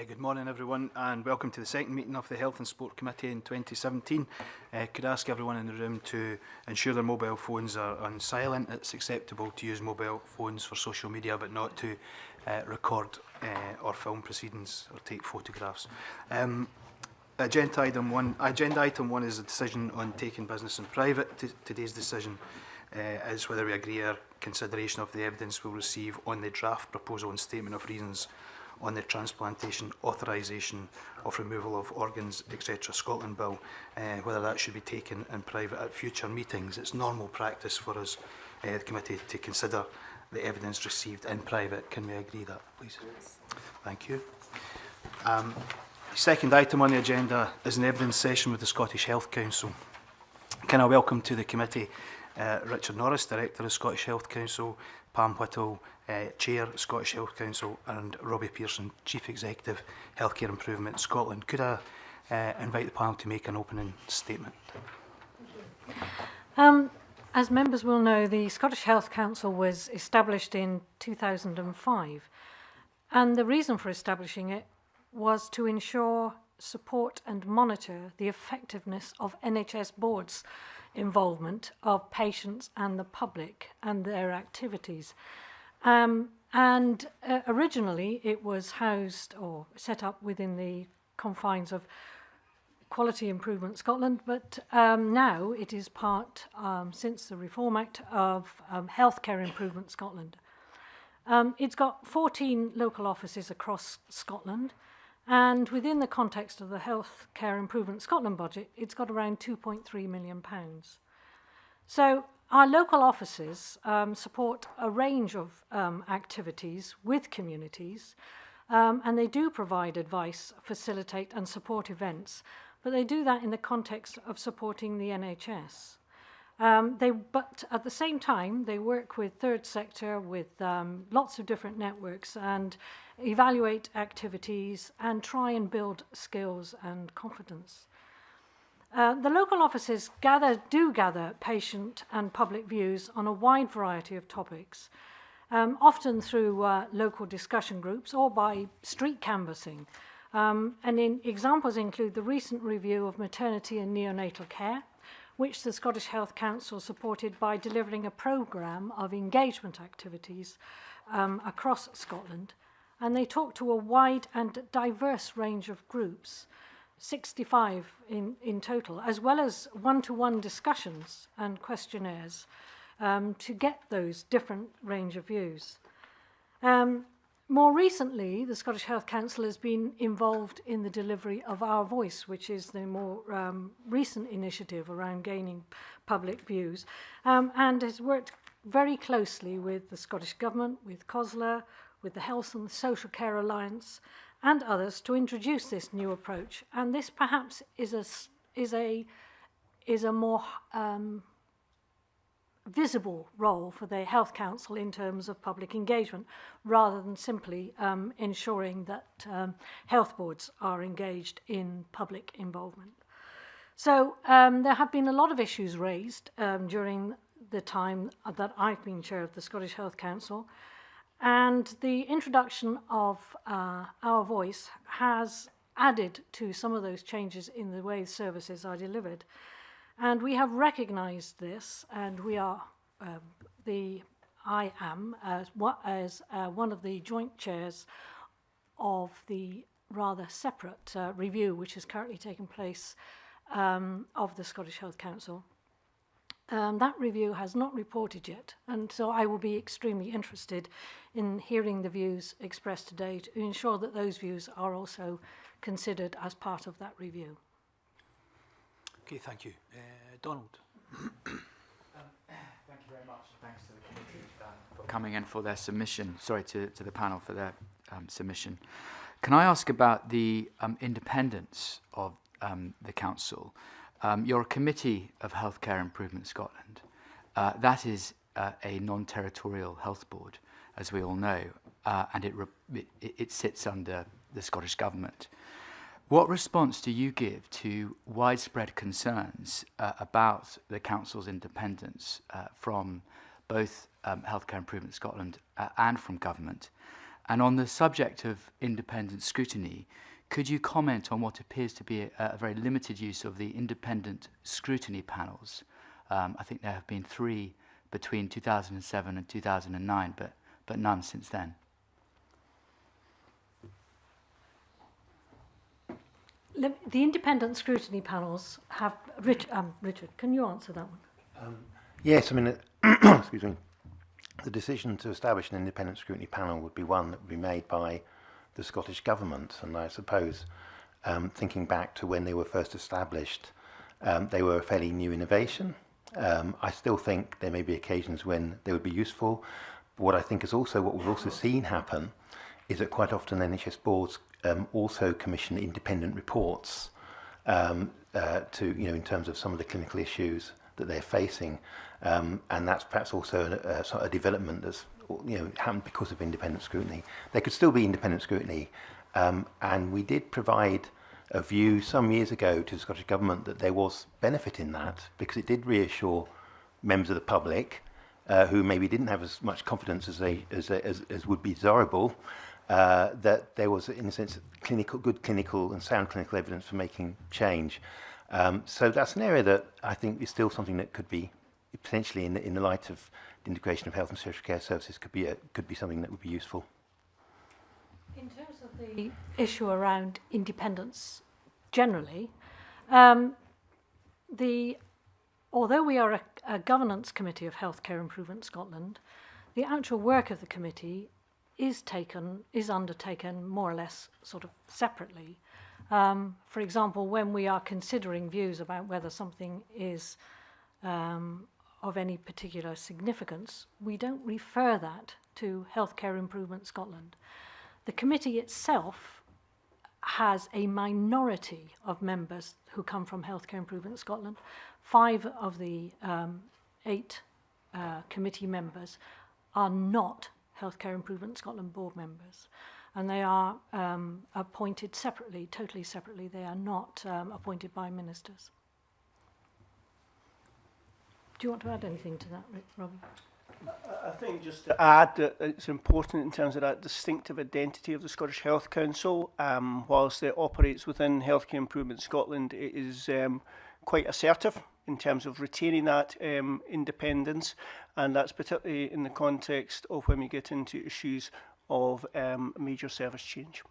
Good morning everyone, and welcome to the second meeting of the Health and Sport Committee in 2017. Could I ask everyone in the room to ensure their mobile phones are on silent? It's acceptable to use mobile phones for social media, but not to record or film proceedings or take photographs. Agenda item one is a decision on taking business in private. Today's decision is whether we agree our consideration of the evidence we'll receive on the draft proposal and statement of reasons on the transplantation authorisation of removal of organs, etc. Scotland Bill, whether that should be taken in private at future meetings. It's normal practice for us, the committee, to consider the evidence received in private. Can we agree that, please? Yes. Thank you. The second item on the agenda is an evidence session with the Scottish Health Council. Can I welcome to the committee Richard Norris, Director of Scottish Health Council, Pam Whittle, Chair, Scottish Health Council, and Robbie Pearson, Chief Executive, Healthcare Improvement Scotland. Could I invite the panel to make an opening statement? As members will know, the Scottish Health Council was established in 2005, and the reason for establishing it was to ensure, support and monitor the effectiveness of NHS boards' involvement of patients and the public and their activities. Originally it was housed or set up within the confines of Quality Improvement Scotland, but now it is part, since the Reform Act, of Healthcare Improvement Scotland. It's got 14 local offices across Scotland, and within the context of the Healthcare Improvement Scotland budget, it's got around £2.3 million. So our local offices support a range of activities with communities, and they do provide advice, facilitate and support events, but they do that in the context of supporting the NHS. But at the same time, they work with third sector, with lots of different networks, and evaluate activities and try and build skills and confidence. The local offices do gather patient and public views on a wide variety of topics, often through local discussion groups or by street canvassing. Examples include the recent review of maternity and neonatal care, which the Scottish Health Council supported by delivering a programme of engagement activities across Scotland. And they talked to a wide and diverse range of groups, 65 in total, as well as one-to-one discussions and questionnaires to get those different range of views. More recently, the Scottish Health Council has been involved in the delivery of Our Voice, which is the more recent initiative around gaining public views, and has worked very closely with the Scottish Government, with COSLA, with the Health and Social Care Alliance, and others to introduce this new approach. And this perhaps is a more visible role for the Health Council in terms of public engagement, rather than simply ensuring that health boards are engaged in public involvement. So there have been a lot of issues raised during the time that I've been chair of the Scottish Health Council, and the introduction of Our Voice has added to some of those changes in the way services are delivered. And we have recognised this, and we are, I am, as one of the joint chairs of the rather separate review which is currently taking place of the Scottish Health Council. That review has not reported yet, and so I will be extremely interested in hearing the views expressed today to ensure that those views are also considered as part of that review. Okay, thank you. Donald. Thank you very much. Thanks to the committee for coming in for their submission. Sorry, to the panel for their submission. Can I ask about the independence of the council? You're a committee of Healthcare Improvement Scotland. That is a non-territorial health board, as we all know, and it sits under the Scottish Government. What response do you give to widespread concerns about the council's independence from both Healthcare Improvement Scotland and from government, And on the subject of independent scrutiny, could you comment on what appears to be a very limited use of the independent scrutiny panels? I think there have been 3 between 2007 and 2009, but none since then. The independent scrutiny panels have... Richard, can you answer that one? Yes, I mean, excuse me. The decision to establish an independent scrutiny panel would be one that would be made by the Scottish Government, and I suppose, thinking back to when they were first established, they were a fairly new innovation. I still think there may be occasions when they would be useful, but what I think is also what we've also seen happen is that quite often NHS boards also commission independent reports to, in terms of some of the clinical issues that they're facing, and that's perhaps also a development that's happened because of independent scrutiny. There could still be independent scrutiny, and we did provide a view some years ago to the Scottish Government that there was benefit in that, because it did reassure members of the public who maybe didn't have as much confidence as would be desirable, that there was, in a sense, good clinical and sound clinical evidence for making change. So that's an area that I think is still something that could be potentially, in the light of the integration of health and social care services, could be something that would be useful. In terms of the issue around independence generally, although we are a governance committee of Healthcare Improvement Scotland, the actual work of the committee is undertaken more or less sort of separately. For example, when we are considering views about whether something is of any particular significance, we don't refer that to Healthcare Improvement Scotland. The committee itself has a minority of members who come from Healthcare Improvement Scotland. 5 of the 8 committee members are not Healthcare Improvement Scotland board members, and they are appointed separately, totally separately. They are not appointed by ministers. Do you want to add anything to that, Robin? I think just to add that it's important in terms of that distinctive identity of the Scottish Health Council. Whilst it operates within Healthcare Improvement Scotland, it is quite assertive in terms of retaining that independence, and that's particularly in the context of when we get into issues of major service change.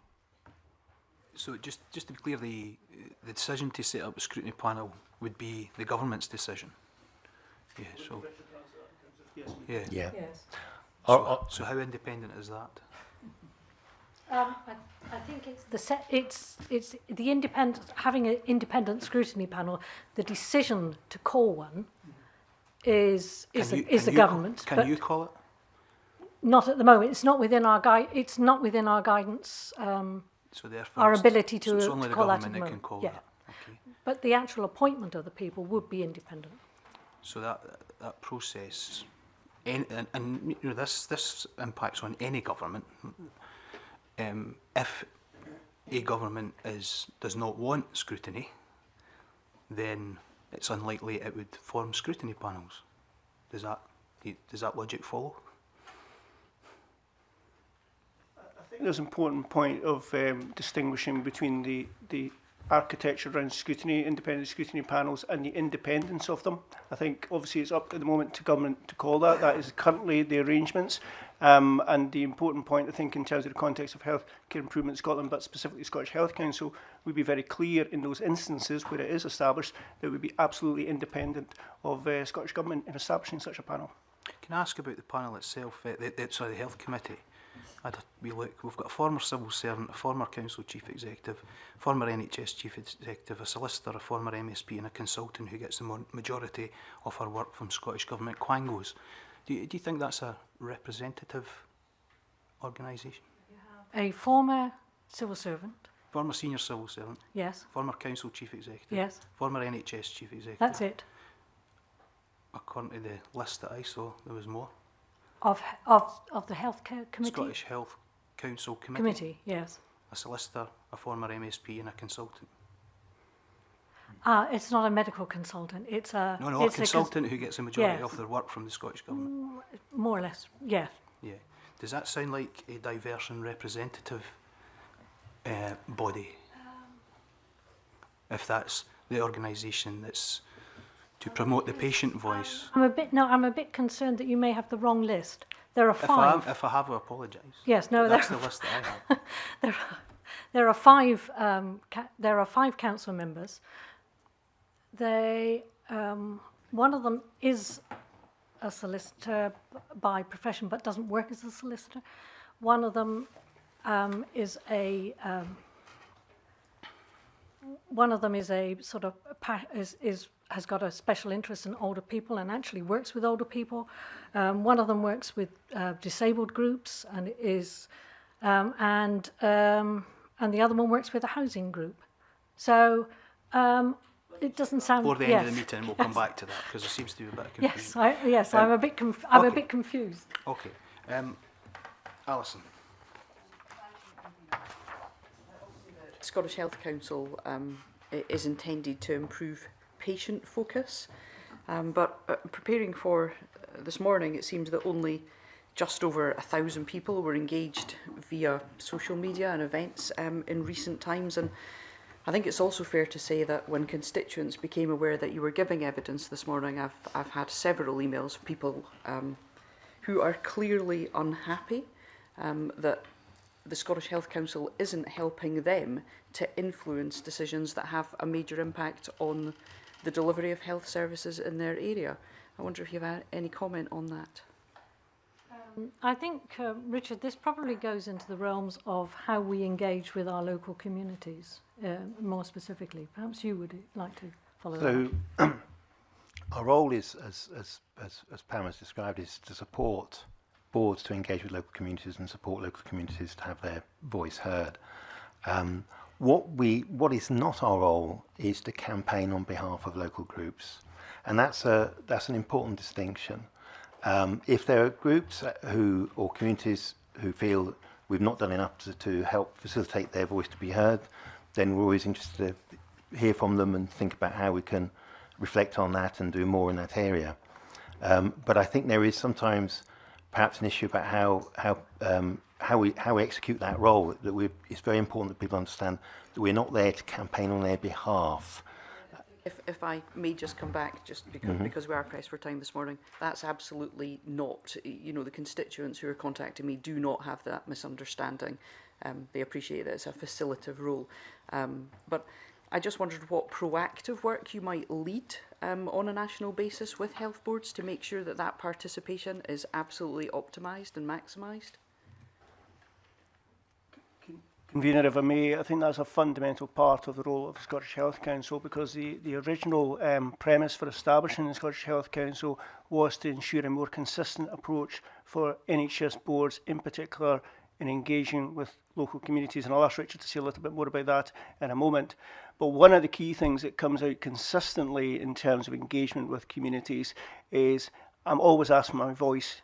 So just to be clear, the decision to set up a scrutiny panel would be the government's decision. Yeah. So. Yeah. Yeah. Yes. So how independent is that? I think it's the independent, having an independent scrutiny panel. The decision to call one is the government. Can you call it? Not at the moment. It's not within our It's not within our guidance. So therefore, our ability to it's only the call that at government the that can moment. call Yeah. that. Okay. But the actual appointment of the people would be independent. So that process, and this impacts on any government. If a government does not want scrutiny, then it's unlikely it would form scrutiny panels. Does that logic follow? I think there's an important point of distinguishing between the architecture around scrutiny, independent scrutiny panels, and the independence of them. I think obviously it's up at the moment to government to call that. That is currently the arrangements. And the important point, I think, in terms of the context of Healthcare Improvement Scotland, but specifically Scottish Health Council, would be very clear in those instances where it is established that it would be absolutely independent of Scottish Government in establishing such a panel. Can I ask about the panel itself? The Health Committee. We've got a former civil servant, a former council chief executive, former NHS chief executive, a solicitor, a former MSP, and a consultant who gets the majority of her work from Scottish Government quangos. Do you think that's a representative organisation? A former civil servant. Former senior civil servant. Yes. Former council chief executive. Yes. Former NHS chief executive. That's it. According to the list that I saw, there was more. Of the Healthcare Committee? Scottish Health Council Committee, yes. A solicitor, a former MSP, and a consultant. It's not a medical consultant. It's a consultant who gets a majority of their work from the Scottish Government. More or less, yeah. Yeah. Does that sound like a diverse and representative body? If that's the organisation that's to promote the patient voice. I'm a bit concerned that you may have the wrong list. There are five. If I have, I apologise. Yes, no, That's the list that I have. there are five. There are 5 council members. They, one of them is a solicitor by profession, but doesn't work as a solicitor. One of them is a. One of them is a sort of has got a special interest in older people and actually works with older people. One of them works with disabled groups and is, and the other one works with a housing group. So it doesn't sound. Before the end of the meeting, we'll come back to that because there seems to be a bit of confusion. Yes, I'm a bit. I'm a bit confused. Okay, Alison. Scottish Health Council is intended to improve patient focus, but preparing for this morning, it seems that only just over 1,000 people were engaged via social media and events in recent times, and I think it's also fair to say that when constituents became aware that you were giving evidence this morning, I've had several emails from people who are clearly unhappy that the Scottish Health Council isn't helping them to influence decisions that have a major impact on the delivery of health services in their area. I wonder if you have any comment on that. I think, Richard, this probably goes into the realms of how we engage with our local communities, more specifically. Perhaps you would like to follow that. So our role is, as Pam has described, is to support boards to engage with local communities and support local communities to have their voice heard. What is not our role is to campaign on behalf of local groups, and that's an important distinction. If there are groups or communities who feel that we've not done enough to help facilitate their voice to be heard, then we're always interested to hear from them and think about how we can reflect on that and do more in that area. But I think there is sometimes perhaps an issue about how we execute that role. It's very important that people understand that we're not there to campaign on their behalf. If I may just come back, just because we are pressed for time this morning, that's absolutely not. You know, the constituents who are contacting me do not have that misunderstanding. They appreciate that it's a facilitative role. But I just wondered what proactive work you might lead on a national basis with health boards to make sure that that participation is absolutely optimised and maximised. Convener, if I may, I think that's a fundamental part of the role of the Scottish Health Council, because the original premise for establishing the Scottish Health Council was to ensure a more consistent approach for NHS boards, in particular in engaging with local communities. And I'll ask Richard to say a little bit more about that in a moment. But one of the key things that comes out consistently in terms of engagement with communities is I'm always asking my voice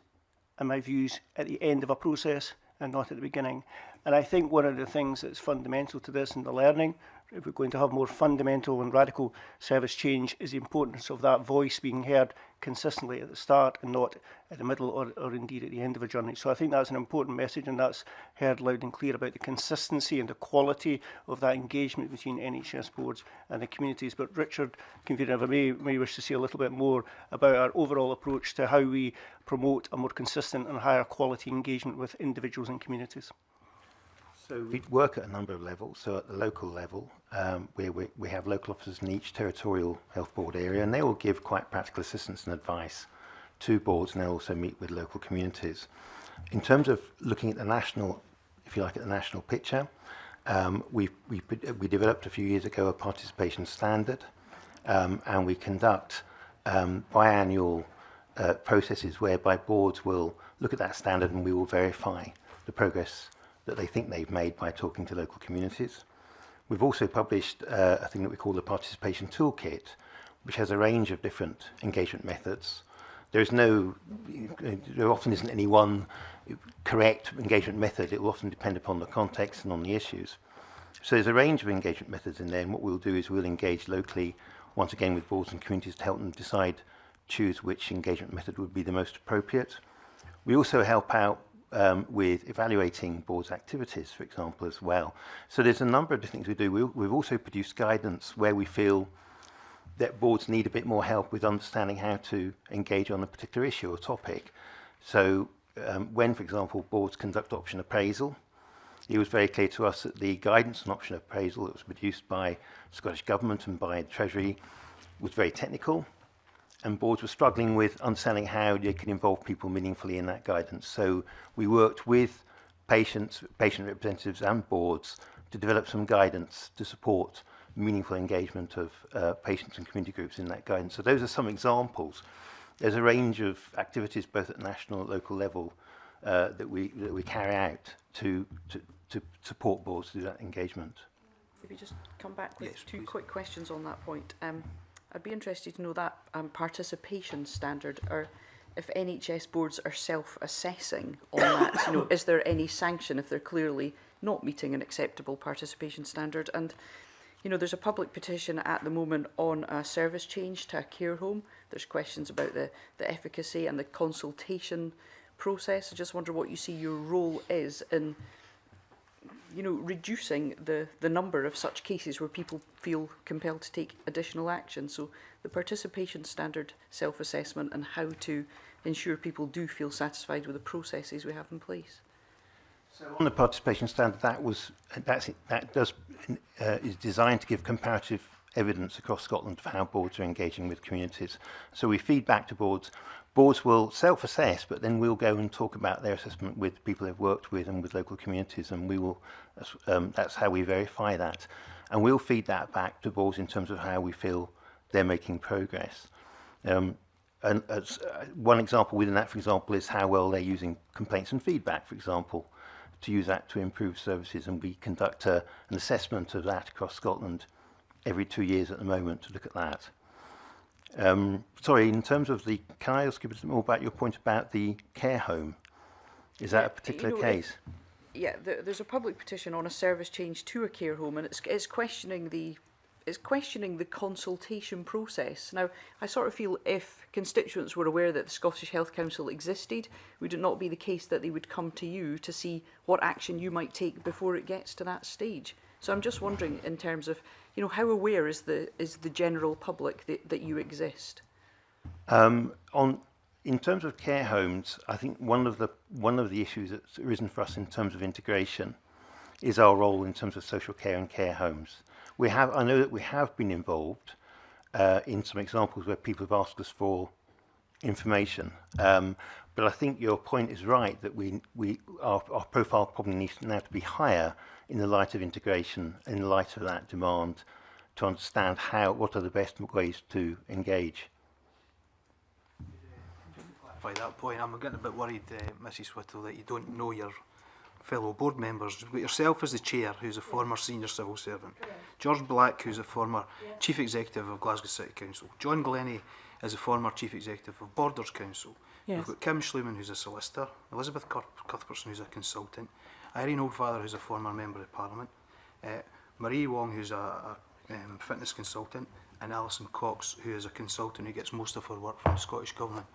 and my views at the end of a process and not at the beginning. And I think one of the things that's fundamental to this and the learning, if we're going to have more fundamental and radical service change, is the importance of that voice being heard consistently at the start and not at the middle or indeed at the end of a journey. So I think that's an important message, and that's heard loud and clear about the consistency and the quality of that engagement between NHS boards and the communities. But Richard, convener, if I may wish to say a little bit more about our overall approach to how we promote a more consistent and higher quality engagement with individuals and communities. So we work at a number of levels. So at the local level, we have local officers in each territorial health board area, and they will give quite practical assistance and advice to boards, and they also meet with local communities. In terms of looking at the national, if you like, at the national picture, we developed a few years ago a participation standard, and we conduct biannual processes whereby boards will look at that standard and we will verify the progress that they think they've made by talking to local communities. We've also published a thing that we call the Participation Toolkit, which has a range of different engagement methods. There often isn't any one correct engagement method. It will often depend upon the context and on the issues. So there's a range of engagement methods in there, and what we'll do is we'll engage locally, once again with boards and communities, to help them choose which engagement method would be the most appropriate. We also help out with evaluating boards' activities, for example, as well. So there's a number of different things we do. We've also produced guidance where we feel that boards need a bit more help with understanding how to engage on a particular issue or topic. So when, for example, boards conduct option appraisal, it was very clear to us that the guidance on option appraisal that was produced by Scottish Government and by the Treasury was very technical, and boards were struggling with understanding how they could involve people meaningfully in that guidance. So we worked with patient representatives and boards to develop some guidance to support meaningful engagement of patients and community groups in that guidance. So those are some examples. There's a range of activities both at national and local level that we carry out to support boards to do that engagement. Maybe just come back with Yes, two please. quick questions on that point. I'd be interested to know that participation standard, or if NHS boards are self-assessing on that. You know, is there any sanction if they're clearly not meeting an acceptable participation standard? And you know, there's a public petition at the moment on a service change to a care home. There's questions about the efficacy and the consultation process. I just wonder what you see your role is in, you know, reducing the number of such cases where people feel compelled to take additional action. So the participation standard self-assessment and how to ensure people do feel satisfied with the processes we have in place. So on the participation standard, is designed to give comparative evidence across Scotland of how boards are engaging with communities. So we feed back to boards. Boards will self-assess, but then we'll go and talk about their assessment with people they've worked with and with local communities, and we will. That's how we verify that, and we'll feed that back to boards in terms of how we feel they're making progress. And as, one example within that, for example, is how well they're using complaints and feedback, for example, to use that to improve services, and we conduct an assessment of that across Scotland every 2 years at the moment to look at that. Sorry, in terms of the, can I ask you a bit more about your point about the care home? Is that a particular case? Yeah, there's a public petition on a service change to a care home, and it's questioning the consultation process. Now, I sort of feel if constituents were aware that the Scottish Health Council existed, would it not be the case that they would come to you to see what action you might take before it gets to that stage? So I'm just wondering, in terms of, you know, how aware is the general public that you exist? In terms of care homes, I think one of the issues that's arisen for us in terms of integration is our role in terms of social care and care homes. I know that we have been involved in some examples where people have asked us for information, but I think your point is right that our profile probably needs now to be higher in the light of integration, in the light of that demand, to understand what are the best ways to engage. By that point, I'm getting a bit worried, Mrs Whittle, that you don't know your fellow board members. You've got yourself as the chair, who's a former senior civil servant. George Black, who's a former chief executive of Glasgow City Council. John Glennie is a former chief executive of Borders Council. Yes. We've got Kim Schluman, who's a solicitor. Elizabeth Cuthbertson, who's a consultant. Irene Oldfather, who's a former member of Parliament. Marie Wong, who's a fitness consultant. And Alison Cox, who is a consultant who gets most of her work from the Scottish Government.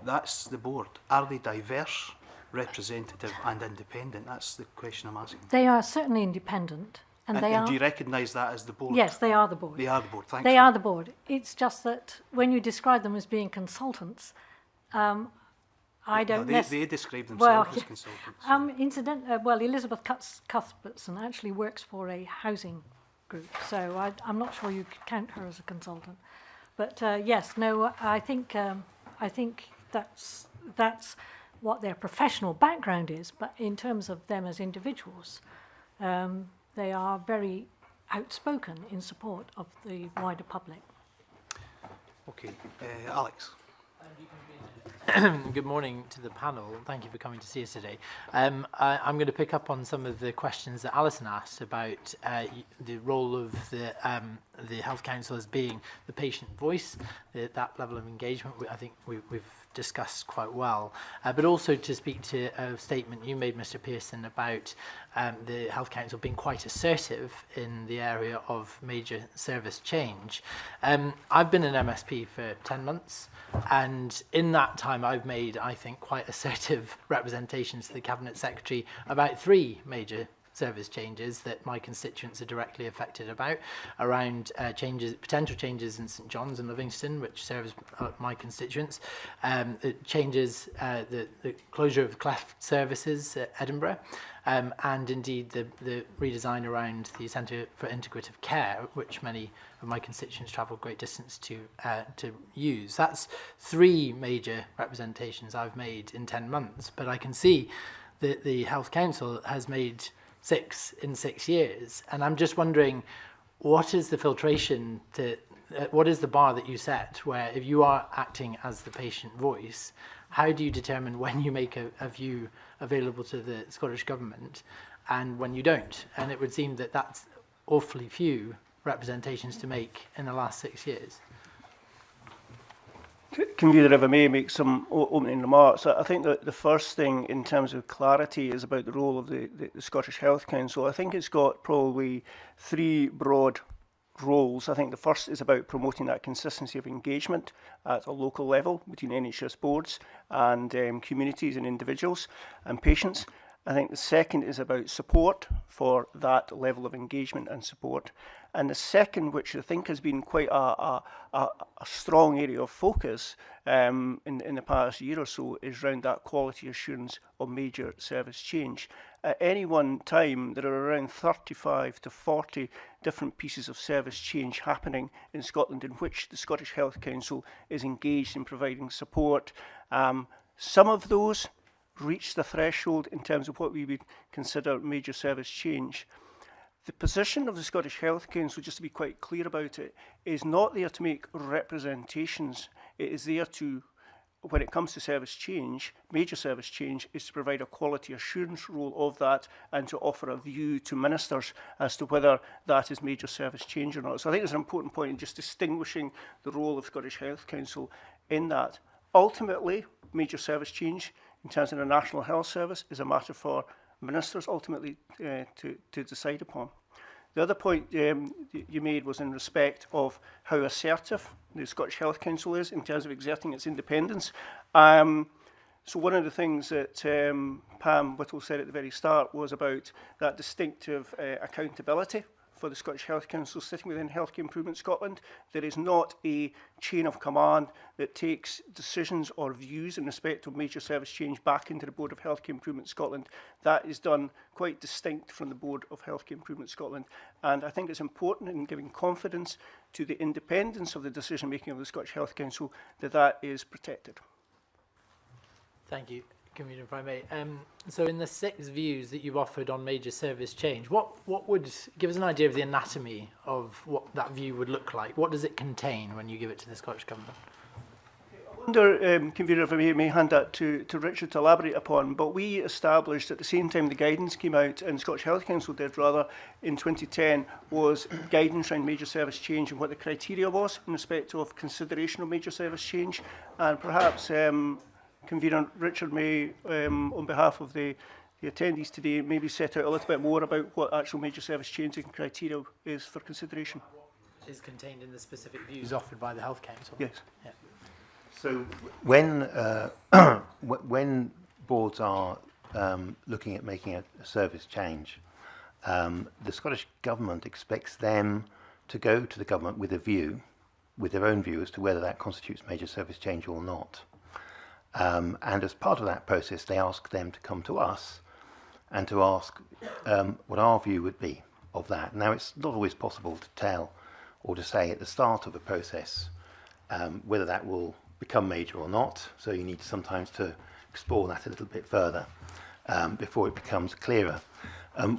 That's the board. Are they diverse, representative and independent? That's the question I'm asking. They are certainly independent, and they are. Do you recognise that as the board? Yes, they are the board. They are the board. Thanks. They are the board. It's just that when you describe them as being consultants, I don't. No, they describe themselves as consultants. So. Elizabeth Cuthbertson actually works for a housing group, so I'm not sure you could count her as a consultant. But yes, no, I think that's what their professional background is. But in terms of them as individuals, they are very outspoken in support of the wider public. Okay, Alex. Good morning to the panel. Thank you for coming to see us today. I'm going to pick up on some of the questions that Alison asked about the role of the Health Council as being the patient voice, that level of engagement. I think we've discussed quite well, but also to speak to a statement you made, Mr. Pearson, about the Health Council being quite assertive in the area of major service change. I've been an MSP for 10 months, and in that time I've made, I think, quite assertive representations to the Cabinet Secretary about 3 major service changes that my constituents are directly affected about, around potential changes in St John's and Livingston, which serves my constituents, changes, the closure of cleft services at Edinburgh, and indeed the redesign around the Centre for Integrative Care, which many of my constituents travel great distance to use. That's 3 major representations I've made in 10 months, but I can see that the Health Council has made 6 in 6 years, and I'm just wondering, what is the filtration to what is the bar that you set, where if you are acting as the patient voice, how do you determine when you make a view available to the Scottish Government and when you don't? And it would seem that that's awfully few representations to make in the last 6 years. Convener, if I may make some opening remarks, I think that the first thing in terms of clarity is about the role of the Scottish Health Council. I think it's got probably 3 broad roles. I think the first is about promoting that consistency of engagement at a local level between NHS boards and communities and individuals and patients. I think the second is about support for that level of engagement and support. And the second, which I think has been quite a strong area of focus in the past year or so, is around that quality assurance of major service change. At any one time, there are around 35 to 40 different pieces of service change happening in Scotland in which the Scottish Health Council is engaged in providing support. Some of those reach the threshold in terms of what we would consider major service change. The position of the Scottish Health Council, just to be quite clear about it, is not there to make representations. It is there to, when it comes to service change, major service change, is to provide a quality assurance role of that and to offer a view to ministers as to whether that is major service change or not. So I think it's an important point in just distinguishing the role of Scottish Health Council in that. Ultimately, major service change in terms of the National Health Service is a matter for ministers ultimately to decide upon. The other point you made was in respect of how assertive the Scottish Health Council is in terms of exerting its independence. So one of the things that Pam Whittle said at the very start was about that distinctive accountability for the Scottish Health Council sitting within Healthcare Improvement Scotland. There is not a chain of command that takes decisions or views in respect of major service change back into the Board of Healthcare Improvement Scotland. That is done quite distinct from the Board of Healthcare Improvement Scotland. And I think it's important in giving confidence to the independence of the decision making of the Scottish Health Council that that is protected. Thank you, Convener, if I may. So in the 6 views that you've offered on major service change, what would give us an idea of the anatomy of what that view would look like? What does it contain when you give it to the Scottish Government? I wonder, Convener, if I may hand that to Richard to elaborate upon, but we established at the same time the guidance came out, and the Scottish Health Council did rather, in 2010, was guidance around major service change and what the criteria was in respect of consideration of major service change. And perhaps Convener Richard may, on behalf of the attendees today, maybe set out a little bit more about what actual major service changing criteria is for consideration. Is contained in the specific views offered by the Health Council? Yes. Yeah. So when when boards are looking at making a service change, the Scottish Government expects them to go to the Government with a view, with their own view as to whether that constitutes major service change or not. And as part of that process, they ask them to come to us and to ask what our view would be of that. Now, it's not always possible to tell or to say at the start of a process whether that will become major or not. So you need sometimes to explore that a little bit further before it becomes clearer.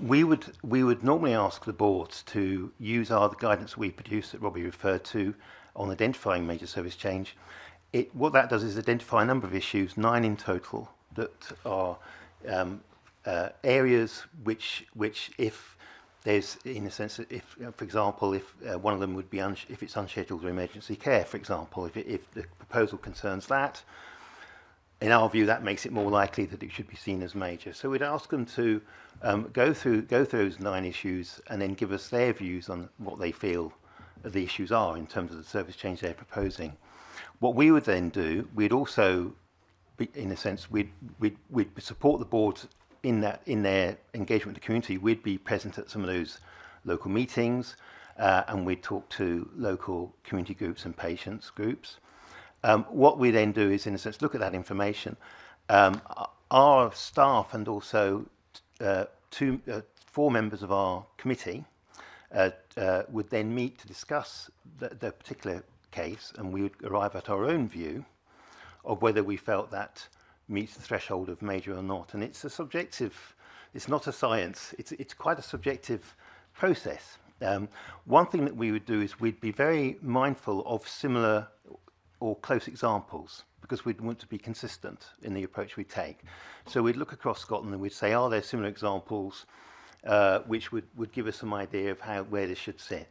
We would normally ask the boards to use the guidance we produce that Robbie referred to on identifying major service change. What that does is identify a number of issues, 9 in total, that are areas which if there's, in a sense, if, for example, if one of them would be if it's unscheduled or emergency care, for example, if the proposal concerns that, in our view, that makes it more likely that it should be seen as major. So we'd ask them to go through those 9 issues and then give us their views on what they feel the issues are in terms of the service change they're proposing. What we would then do, we'd also, in a sense, we'd support the board in their engagement with the community. We'd be present at some of those local meetings, and we'd talk to local community groups and patients groups. What we then do is, in a sense, look at that information. Our staff and also 4 members of our committee would then meet to discuss the particular case, and we would arrive at our own view of whether we felt that meets the threshold of major or not. And it's a subjective, it's not a science, it's quite a subjective process. One thing that we would do is we'd be very mindful of similar or close examples, because we'd want to be consistent in the approach we take. So we'd look across Scotland and we'd say, are there similar examples which would give us some idea of where this should sit?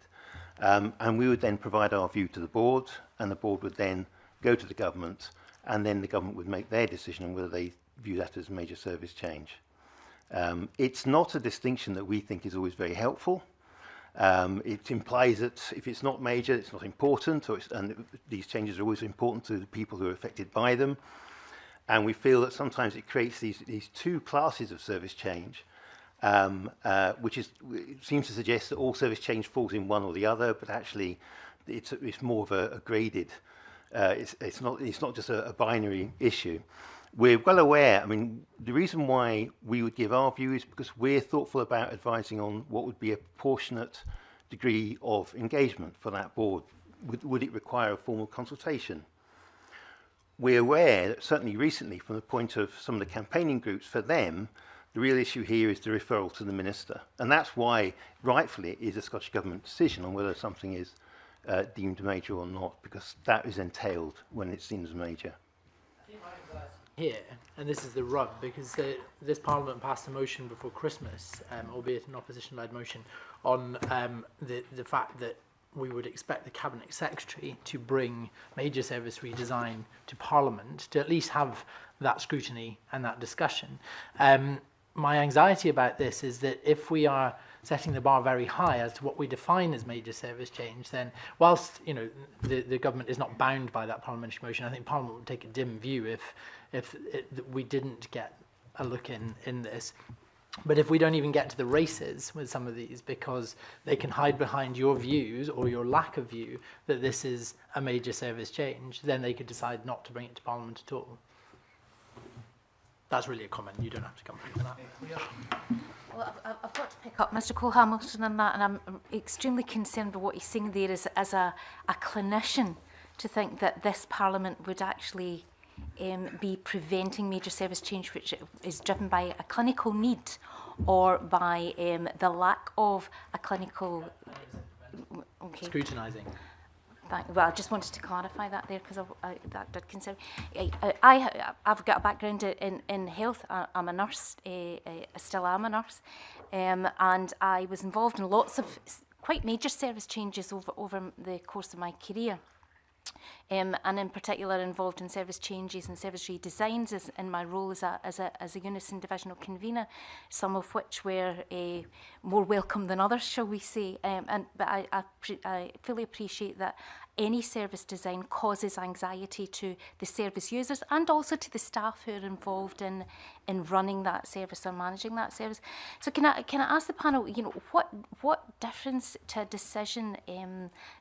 And we would then provide our view to the board, and the board would then go to the government, and then the government would make their decision on whether they view that as major service change. It's not a distinction that we think is always very helpful. It implies that if it's not major, it's not important, and these changes are always important to the people who are affected by them. And we feel that sometimes it creates these 2 classes of service change, which seems to suggest that all service change falls in one or the other, but actually it's more of a graded. It's not just a binary issue. We're well aware, I mean, the reason why we would give our view is because we're thoughtful about advising on what would be a proportionate degree of engagement for that board. Would it require a formal consultation? We're aware that certainly recently, from the point of some of the campaigning groups, for them, the real issue here is the referral to the minister. And that's why, rightfully, it is a Scottish Government decision on whether something is deemed major or not, because that is entailed when it's seen as major. Here, and this is the rub, because this Parliament passed a motion before Christmas, albeit an opposition-led motion, on the fact that we would expect the Cabinet Secretary to bring major service redesign to Parliament to at least have that scrutiny and that discussion. My anxiety about this is that if we are setting the bar very high as to what we define as major service change, then whilst the government is not bound by that parliamentary motion, I think Parliament would take a dim view if we didn't get a look in this. But if we don't even get to the races with some of these, because they can hide behind your views or your lack of view that this is a major service change, then they could decide not to bring it to Parliament at all. That's really a comment. You don't have to come back to that. Well, I've got to pick up Mr. Cole-Hamilton on that, and I'm extremely concerned with what he's saying there as a clinician, to think that this Parliament would actually be preventing major service change which is driven by a clinical need or by the lack of a clinical... Okay. Scrutinising. Well, I just wanted to clarify that there, because that did concern me. I've got a background in health. I'm a nurse, I still am a nurse, and I was involved in lots of quite major service changes over the course of my career. And in particular involved in service changes and service redesigns in my role as a Unison divisional convener, some of which were more welcome than others, shall we say. But I fully appreciate that any service design causes anxiety to the service users and also to the staff who are involved in running that service or managing that service. So can I ask the panel, what difference to a decision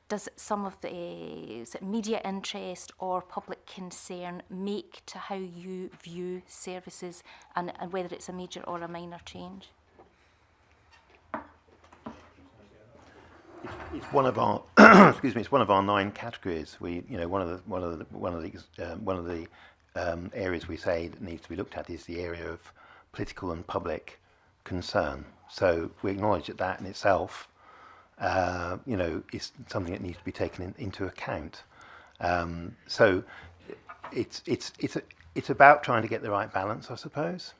does some of the media interest or public concern make to how you view services and whether it's a major or a minor change? It's one of our excuse me. It's one of our 9 categories. We, one of the areas we say that needs to be looked at is the area of political and public concern. So we acknowledge that in itself, is something that needs to be taken into account. So it's about trying to get the right balance, I suppose,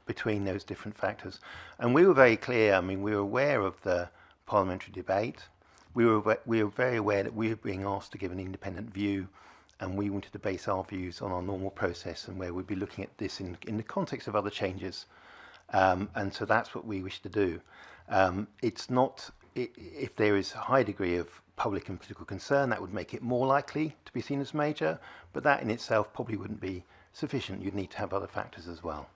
between those different factors. And we were very clear. I mean, we were aware of the parliamentary debate. We were very aware that we were being asked to give an independent view and we wanted to base our views on our normal process and where we'd be looking at this in the context of other changes. And so that's what we wish to do. It's not, if there is a high degree of public and political concern, that would make it more likely to be seen as major, but that in itself probably wouldn't be sufficient. You'd need to have other factors as well.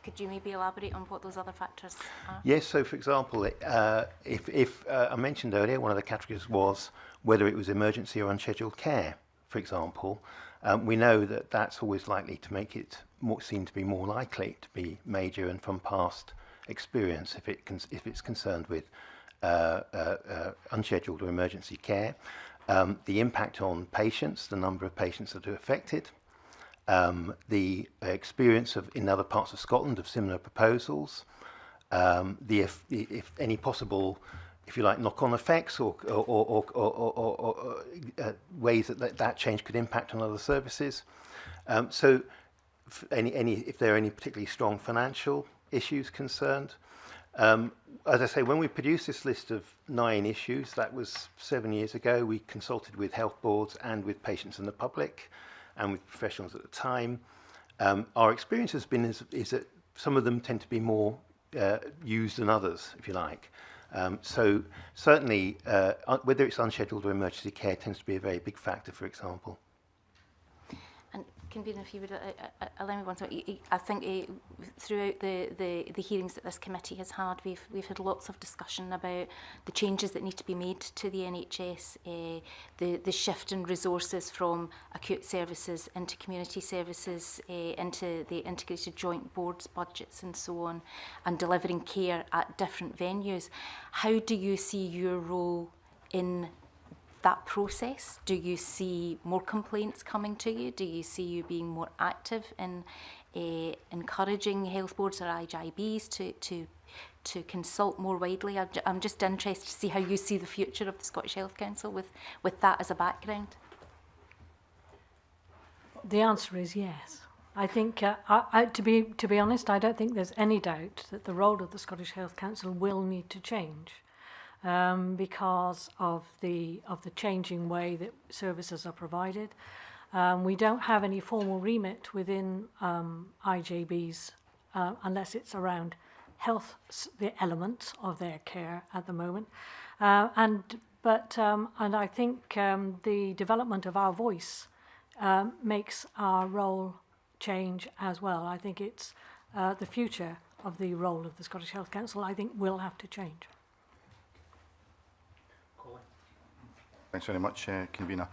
Could you maybe elaborate on what those other factors are? Yes, so for example, if I mentioned earlier, one of the categories was whether it was emergency or unscheduled care, for example. We know that that's always likely to make it seem to be more likely to be major, and from past experience, if it's concerned with unscheduled or emergency care. The impact on patients, the number of patients that are affected, the experience in other parts of Scotland of similar proposals, if any possible, if you like, knock-on effects or ways that change could impact on other services. So if there are any particularly strong financial issues concerned. As I say, when we produced this list of 9 issues, that was 7 years ago, we consulted with health boards and with patients and the public and with professionals at the time. Our experience has been is that some of them tend to be more used than others, if you like. So certainly, whether it's unscheduled or emergency care tends to be a very big factor, for example. And Convener, if you would allow me one thing, I think throughout the hearings that this committee has had, we've had lots of discussion about the changes that need to be made to the NHS, the shift in resources from acute services into community services, into the integrated joint boards budgets and so on, and delivering care at different venues. How do you see your role in that process? Do you see more complaints coming to you? Do you see you being more active in encouraging health boards or IJBs to consult more widely? I'm just interested to see how you see the future of the Scottish Health Council with that as a background. The answer is yes. I think, to be honest, I don't think there's any doubt that the role of the Scottish Health Council will need to change. Because of the changing way that services are provided. We don't have any formal remit within IJBs unless it's around health, the elements of their care at the moment. And I think the development of our voice makes our role change as well. I think it's the future of the role of the Scottish Health Council, I think, will have to change. Thanks very much, Convener.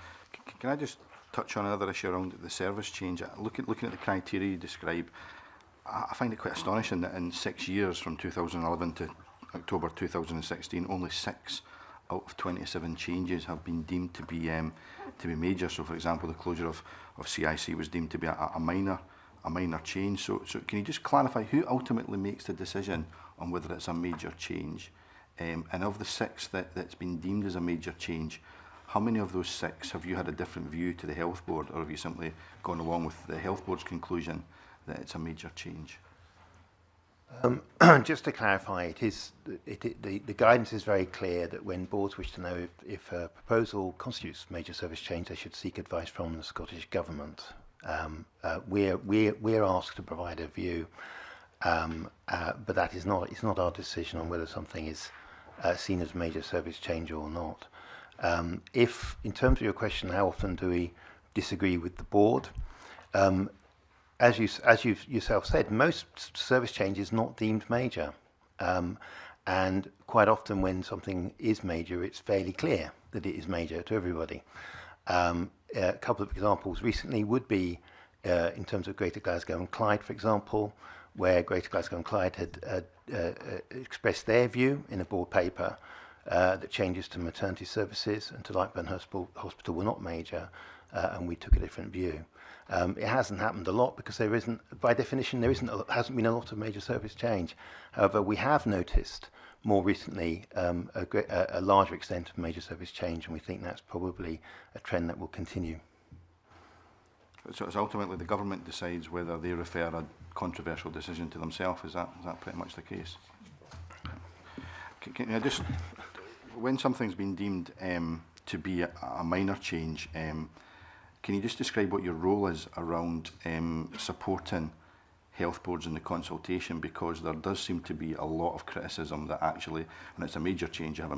Can I just touch on another issue around the service change? Looking at the criteria you describe, I find it quite astonishing that in 6 years, from 2011 to October 2016, only 6 out of 27 changes have been deemed to be major. So, for example, the closure of CIC was deemed to be a minor change. So can you just clarify who ultimately makes the decision on whether it's a major change? And of the 6 that's been deemed as a major change, how many of those 6 have you had a different view to the health board, or have you simply gone along with the health board's conclusion that it's a major change? Just to clarify, the guidance is very clear that when boards wish to know if a proposal constitutes major service change, they should seek advice from the Scottish Government. We're asked to provide a view, but that is not. It's not our decision on whether something is seen as major service change or not. If, in terms of your question, how often do we disagree with the board? As you've yourself said, most service change is not deemed major. And quite often when something is major, it's fairly clear that it is major to everybody. A couple of examples recently would be in terms of Greater Glasgow and Clyde, for example, where Greater Glasgow and Clyde had expressed their view in a board paper that changes to maternity services and to Lightburn Hospital were not major, and we took a different view. It hasn't happened a lot because there isn't, by definition, hasn't been a lot of major service change. However, we have noticed more recently a larger extent of major service change, and we think that's probably a trend that will continue. So it's ultimately the government decides whether they refer a controversial decision to themselves. Is that pretty much the case? Can I just, when something's been deemed to be a minor change. Can you just describe what your role is around supporting health boards in the consultation, because there does seem to be a lot of criticism that actually when it's a major change you have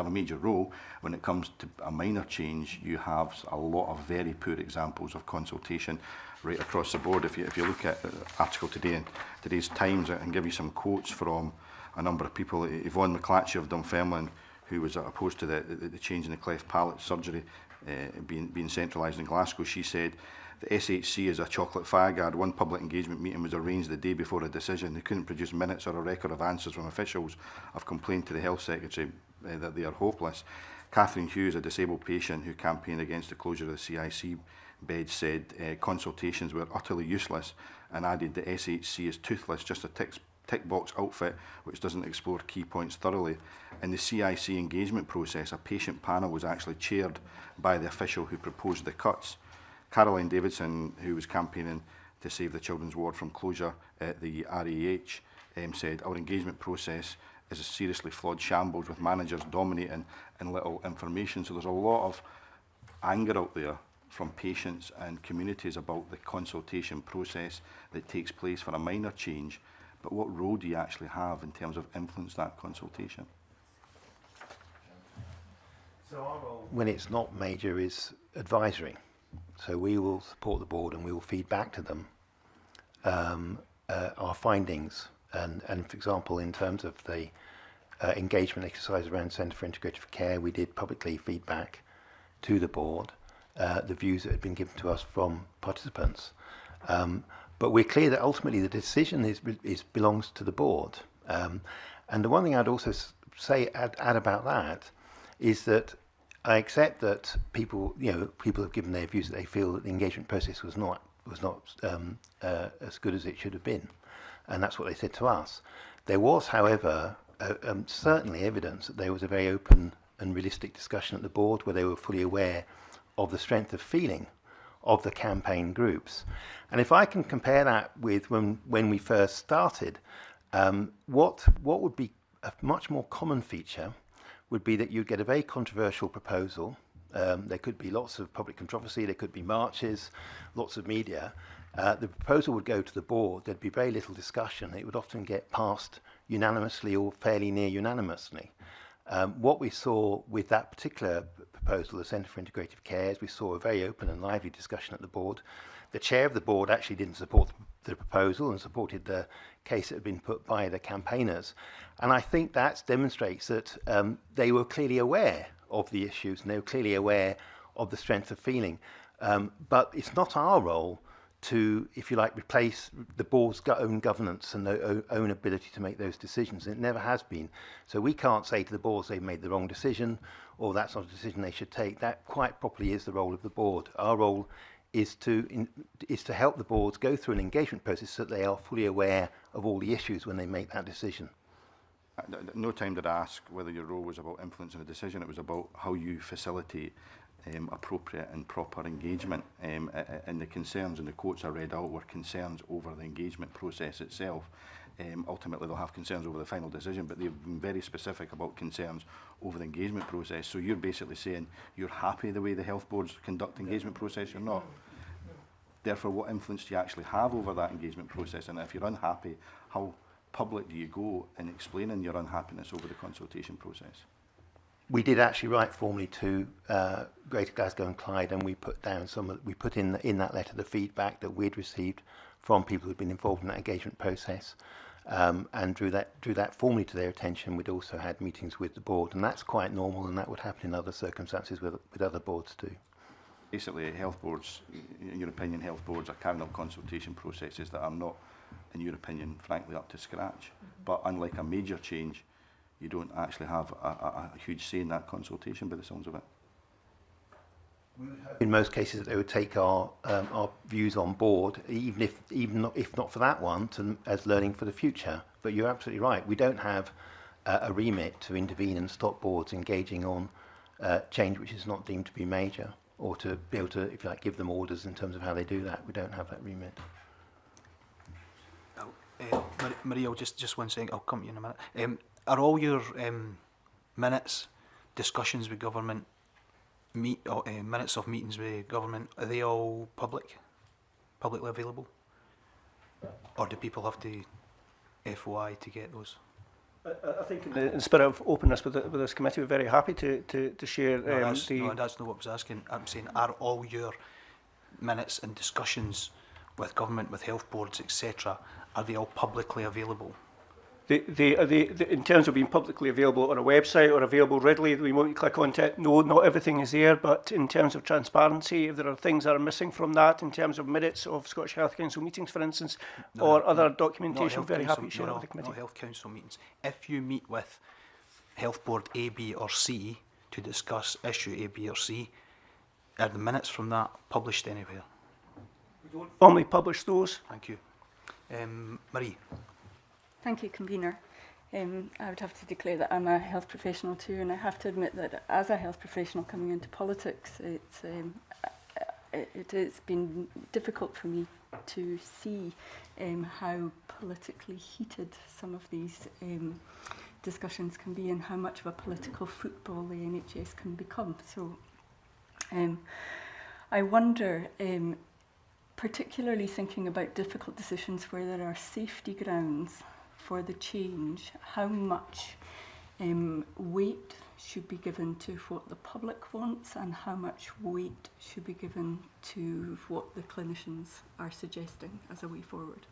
a major role. When it comes to a minor change, you have a lot of very poor examples of consultation right across the board. If you look at the article today in today's Times, I can give you some quotes from a number of people. Yvonne McClatchy of Dunfermline, who was opposed to the change in the cleft palate surgery being centralised in Glasgow, she said, "The SHC is a chocolate fag. One public engagement meeting was arranged the day before a decision. They couldn't produce minutes or a record of answers from officials. I've complained to the Health Secretary that they are hopeless." Catherine Hughes, a disabled patient who campaigned against the closure of the CIC bed, said consultations were utterly useless, and added the SHC is toothless, just a tick box outfit which doesn't explore key points thoroughly. In the CIC engagement process, a patient panel was actually chaired by the official who proposed the cuts. Caroline Davidson, who was campaigning to save the children's ward from closure at the RAH, said, "Our engagement process is a seriously flawed shambles with managers dominating and little information." So there's a lot of anger out there from patients and communities about the consultation process that takes place for a minor change. But what role do you actually have in terms of influence that consultation? So our role, when it's not major, is advisory. So we will support the board and we will feed back to them our findings. And for example, in terms of the engagement exercise around Centre for Integrative Care, we did publicly feedback to the board the views that had been given to us from participants. But we're clear that ultimately the decision belongs to the board. And the one thing I'd also add about that is that I accept that people have given their views that they feel that the engagement process was not as good as it should have been, and that's what they said to us. There was, however, certainly evidence that there was a very open and realistic discussion at the board where they were fully aware of the strength of feeling of the campaign groups. And if I can compare that with when we first started, what would be a much more common feature would be that you'd get a very controversial proposal. There could be lots of public controversy, there could be marches, lots of media. The proposal would go to the board, there'd be very little discussion. It would often get passed unanimously or fairly near unanimously. What we saw with that particular proposal, the Centre for Integrative Care, is we saw a very open and lively discussion at the board. The chair of the board actually didn't support the proposal and supported the case that had been put by the campaigners. And I think that demonstrates that they were clearly aware of the issues and they were clearly aware of the strength of feeling. But it's not our role to, if you like, replace the board's own governance and their own ability to make those decisions. It never has been. So we can't say to the boards they've made the wrong decision or that's not a decision they should take. That quite properly is the role of the board. Our role is to help the boards go through an engagement process so that they are fully aware of all the issues when they make that decision. No time did I ask whether your role was about influencing a decision. It was about how you facilitate appropriate and proper engagement. And the concerns and the quotes I read out were concerns over the engagement process itself. Ultimately, they'll have concerns over the final decision, but they've been very specific about concerns over the engagement process. So you're basically saying you're happy the way the health boards conduct engagement process, you're not. Therefore, what influence do you actually have over that engagement process? And if you're unhappy, how public do you go in explaining your unhappiness over the consultation process? We did actually write formally to Greater Glasgow and Clyde, and we put down we put in that letter the feedback that we'd received from people who'd been involved in that engagement process, and drew that formally to their attention. We'd also had meetings with the board, and that's quite normal, and that would happen in other circumstances with other boards too. Basically, health boards, in your opinion, health boards are carrying out consultation processes that are not, in your opinion, frankly, up to scratch. But unlike a major change, you don't actually have a huge say in that consultation by the sounds of it. In most cases, they would take our views on board, even if not for that one, as learning for the future. But you're absolutely right. We don't have a remit to intervene and stop boards engaging on change which is not deemed to be major, or to be able to, if you like, give them orders in terms of how they do that. We don't have that remit. Maria, just one second. I'll come to you in a minute. Are all your minutes, discussions with government, minutes of meetings with government, are they all publicly available? Or do people have to FOI to get those? I think in the spirit of openness with this committee, we're very happy to share No, that's not what I was asking. I'm saying, are all your minutes and discussions with government, with health boards, etc., are they all publicly available? In terms of being publicly available on a website or available readily, we won't click on it. No, not everything is there, but in terms of transparency, if there are things that are missing from that, in terms of minutes of Scottish Health Council meetings, for instance, other documentation, very happy to share it with the committee. Not Health Council meetings. If you meet with Health Board A, B or C to discuss issue A, B or C, are the minutes from that published anywhere? We don't formally publish those. Thank you. Marie. Thank you, Convener. I would have to declare that I'm a health professional too, and I have to admit that as a health professional coming into politics, it has been difficult for me to see how politically heated some of these discussions can be and how much of a political football the NHS can become. So I wonder, particularly thinking about difficult decisions where there are safety grounds for the change, how much weight should be given to what the public wants and how much weight should be given to what the clinicians are suggesting as a way forward.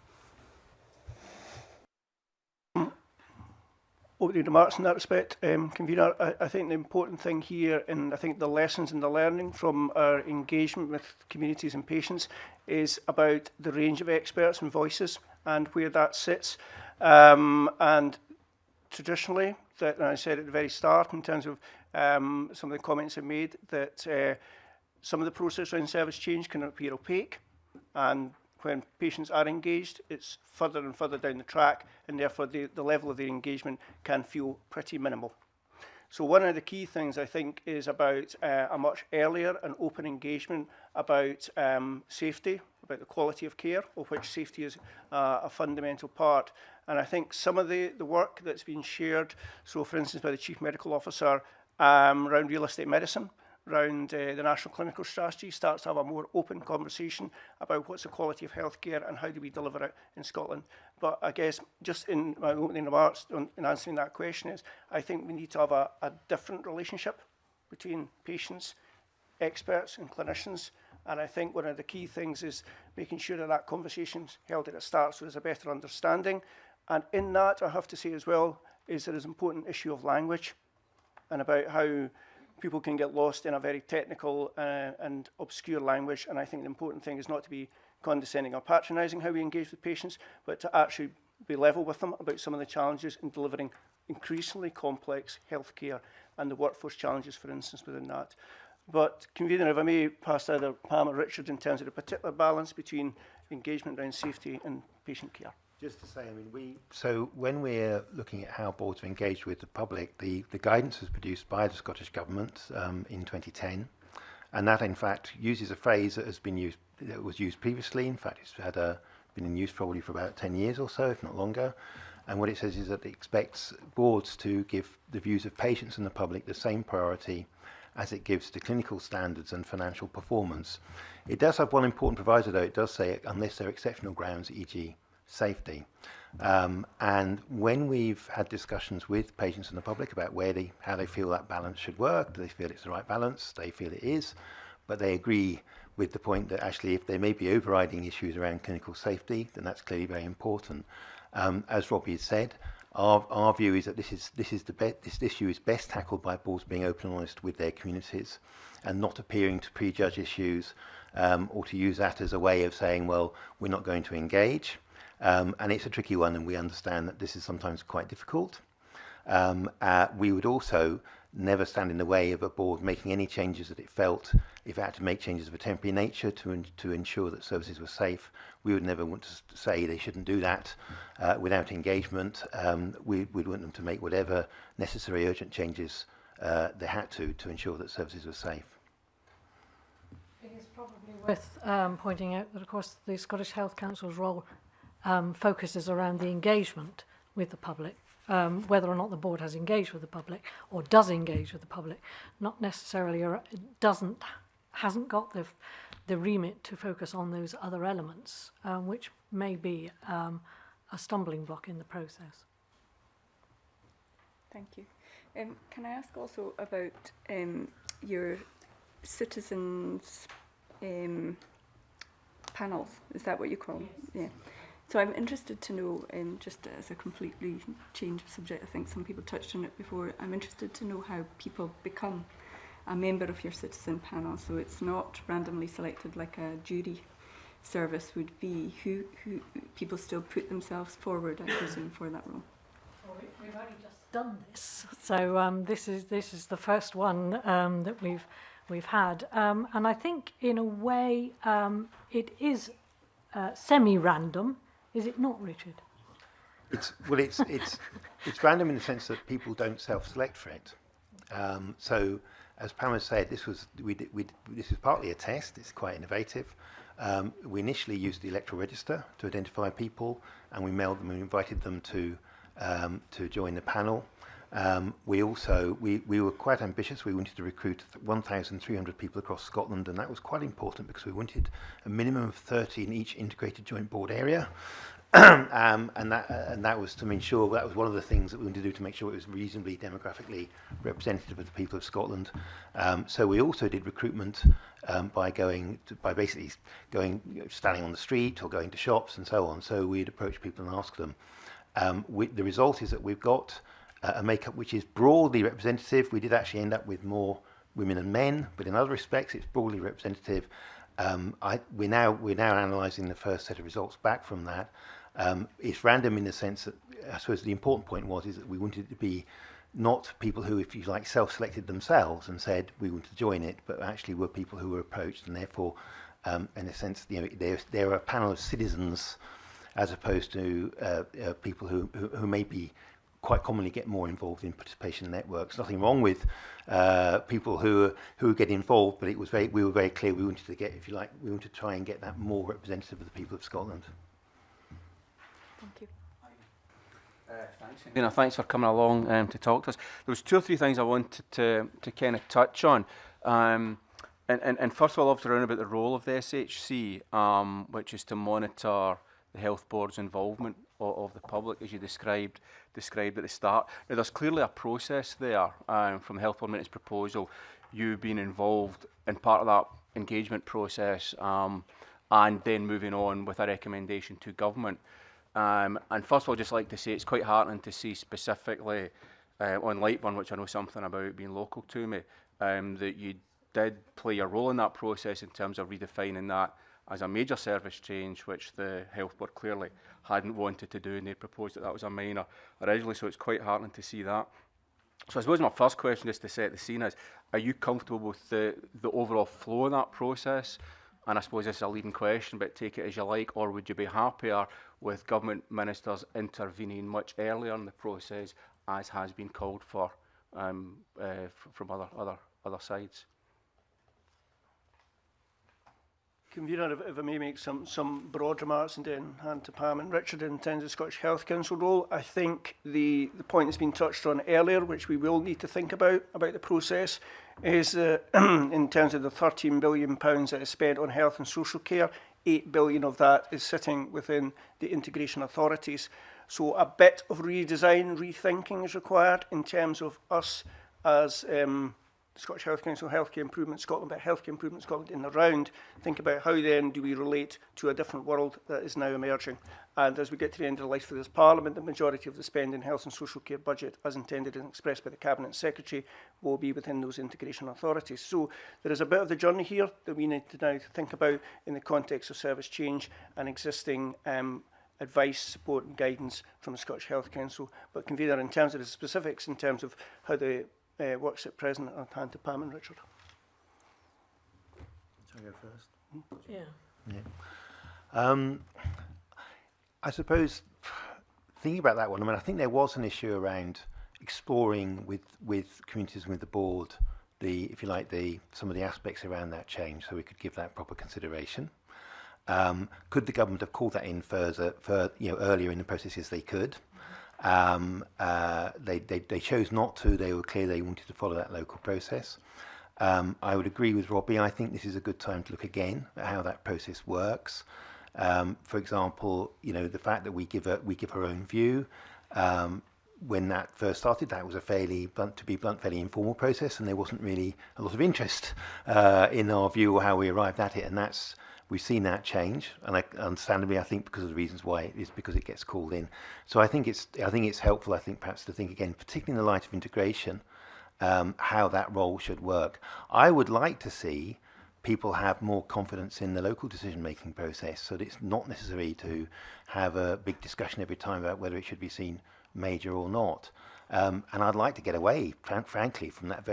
Opening remarks in that respect, Convener, I think the important thing here, and I think the lessons and the learning from our engagement with communities and patients, is about the range of experts and voices and where that sits. And traditionally, that, and I said at the very start, in terms of some of the comments I made, that some of the process around service change can appear opaque, and when patients are engaged, it's further and further down the track, and therefore the level of their engagement can feel pretty minimal. So one of the key things, I think, is about a much earlier and open engagement about safety, about the quality of care, of which safety is a fundamental part. And I think some of the work that's been shared, so for instance by the Chief Medical Officer around real estate medicine, around the National Clinical Strategy, starts to have a more open conversation about what's the quality of healthcare and how do we deliver it in Scotland. But I guess just in my opening remarks in answering that question is, I think we need to have a different relationship between patients, experts and clinicians. And I think one of the key things is making sure that that conversation's held at the start so there's a better understanding. And in that, I have to say as well, is there is an important issue of language and about how people can get lost in a very technical and obscure language. And I think the important thing is not to be condescending or patronising how we engage with patients, but to actually be level with them about some of the challenges in delivering increasingly complex healthcare and the workforce challenges, for instance, within that. But, Convener, if I may pass to either Pam or Richard in terms of the particular balance between engagement around safety and patient care. Just to say, I mean, so when we're looking at how boards are engaged with the public, the guidance was produced by the Scottish Government in 2010, and that in fact uses a phrase that has been used, that was used previously. In fact, it's been in use probably for about 10 years or so, if not longer. And what it says is that it expects boards to give the views of patients and the public the same priority as it gives to clinical standards and financial performance. It does have one important proviso, though. It does say unless there are exceptional grounds, e.g. safety. And when we've had discussions with patients and the public about how they feel that balance should work, do they feel it's the right balance? They feel it is, but they agree with the point that actually if there may be overriding issues around clinical safety, then that's clearly very important. As Robbie has said, our view is that this issue is best tackled by boards being open and honest with their communities and not appearing to prejudge issues or to use that as a way of saying, well, we're not going to engage. And it's a tricky one, and we understand that this is sometimes quite difficult. We would also never stand in the way of a board making any changes that it felt, if it had to make changes of a temporary nature to ensure that services were safe. We would never want to say they shouldn't do that without engagement. We'd want them to make whatever necessary urgent changes they had to ensure that services were safe. It is probably worth pointing out that, of course, the Scottish Health Council's role focuses around the engagement with the public, whether or not the board has engaged with the public or does engage with the public, not necessarily or hasn't got the remit to focus on those other elements, which may be a stumbling block in the process. Thank you. Can I ask also about your citizens' panels? Is that what you call them? Yes. Yeah. So I'm interested to know, just as a completely change of subject, I think some people touched on it before, I'm interested to know how people become a member of your citizen panel. So it's not randomly selected like a jury service would be. Who people still put themselves forward, I presume, for that role? Well, we've only just done this, so this is the first one that we've had, and I think in a way it is semi-random. Is it not, Richard? It's random in the sense that people don't self-select for it. So, as Pam has said, this was partly a test. It's quite innovative. We initially used the electoral register to identify people, and we mailed them and invited them to join the panel. We were quite ambitious. We wanted to recruit 1,300 people across Scotland, and that was quite important because we wanted a minimum of 30 in each integrated joint board area. And that was to ensure that was one of the things that we wanted to do to make sure it was reasonably demographically representative of the people of Scotland. So we also did recruitment by basically standing on the street or going to shops and so on. So we'd approach people and ask them. The result is that we've got a makeup which is broadly representative. We did actually end up with more women and men, but in other respects it's broadly representative. We're now analysing the first set of results back from that. It's random in the sense that I suppose the important point is that we wanted it to be not people who, if you like, self-selected themselves and said we want to join it, but actually were people who were approached, and therefore, in a sense, they're a panel of citizens as opposed to people who maybe quite commonly get more involved in participation networks. Nothing wrong with people who get involved, but we were very clear we wanted to get, if you like, we wanted to try and get that more representative of the people of Scotland. Thank you. Thanks. Thanks for coming along to talk to us. There was 2 or 3 things I wanted to kind of touch on. And first of all, obviously around about the role of the SHC, which is to monitor the health board's involvement of the public, as you described at the start. Now, there's clearly a process there from the Health Board Minute's proposal, you being involved in part of that engagement process, and then moving on with a recommendation to government. And first of all, I'd just like to say it's quite heartening to see specifically on Lightburn, which I know something about being local to me, that you did play a role in that process in terms of redefining that as a major service change, which the Health Board clearly hadn't wanted to do, and they proposed that was a minor originally, so it's quite heartening to see that. So I suppose my first question, just to set the scene, is, are you comfortable with the overall flow of that process? And I suppose this is a leading question, but take it as you like, or would you be happier with government ministers intervening much earlier in the process, as has been called for from other sides? Convener, if I may make some broad remarks and then hand to Pam and Richard in terms of the Scottish Health Council role, I think the point that's been touched on earlier, which we will need to think about the process, is in terms of the £13 billion that is spent on health and social care, 8 billion of that is sitting within the integration authorities. So a bit of redesign, rethinking is required in terms of us as Scottish Health Council, Healthcare Improvement Scotland, but Healthcare Improvement Scotland in the round, think about how then do we relate to a different world that is now emerging. And as we get to the end of the life of this Parliament, the majority of the spend in health and social care budget, as intended and expressed by the Cabinet Secretary, will be within those integration authorities. So there is a bit of the journey here that we need to now think about in the context of service change and existing advice, support and guidance from the Scottish Health Council. But convener, in terms of the specifics, in terms of how the works at present, I'll hand to Pam and Richard. Shall I go first? Yeah. I suppose, thinking about that one, I think there was an issue around exploring with communities and with the board, if you like, some of the aspects around that change, so we could give that proper consideration. Could the government have called that in further, earlier in the process? Yes, they could. They chose not to. They were clear they wanted to follow that local process. I would agree with Robbie. I think this is a good time to look again at how that process works. For example, you know, the fact that we give our own view. When that first started, that was a fairly informal process, and there wasn't really a lot of interest in our view or how we arrived at it. And we've seen that change, and understandably, I think because of the reasons why it is because it gets called in. So I think it's helpful. I think perhaps to think again, particularly in the light of integration, how that role should work. I would like to see people have more confidence in the local decision-making process, so that it's not necessary to have a big discussion every time about whether it should be seen major or not. And I'd like to get away, frankly, from that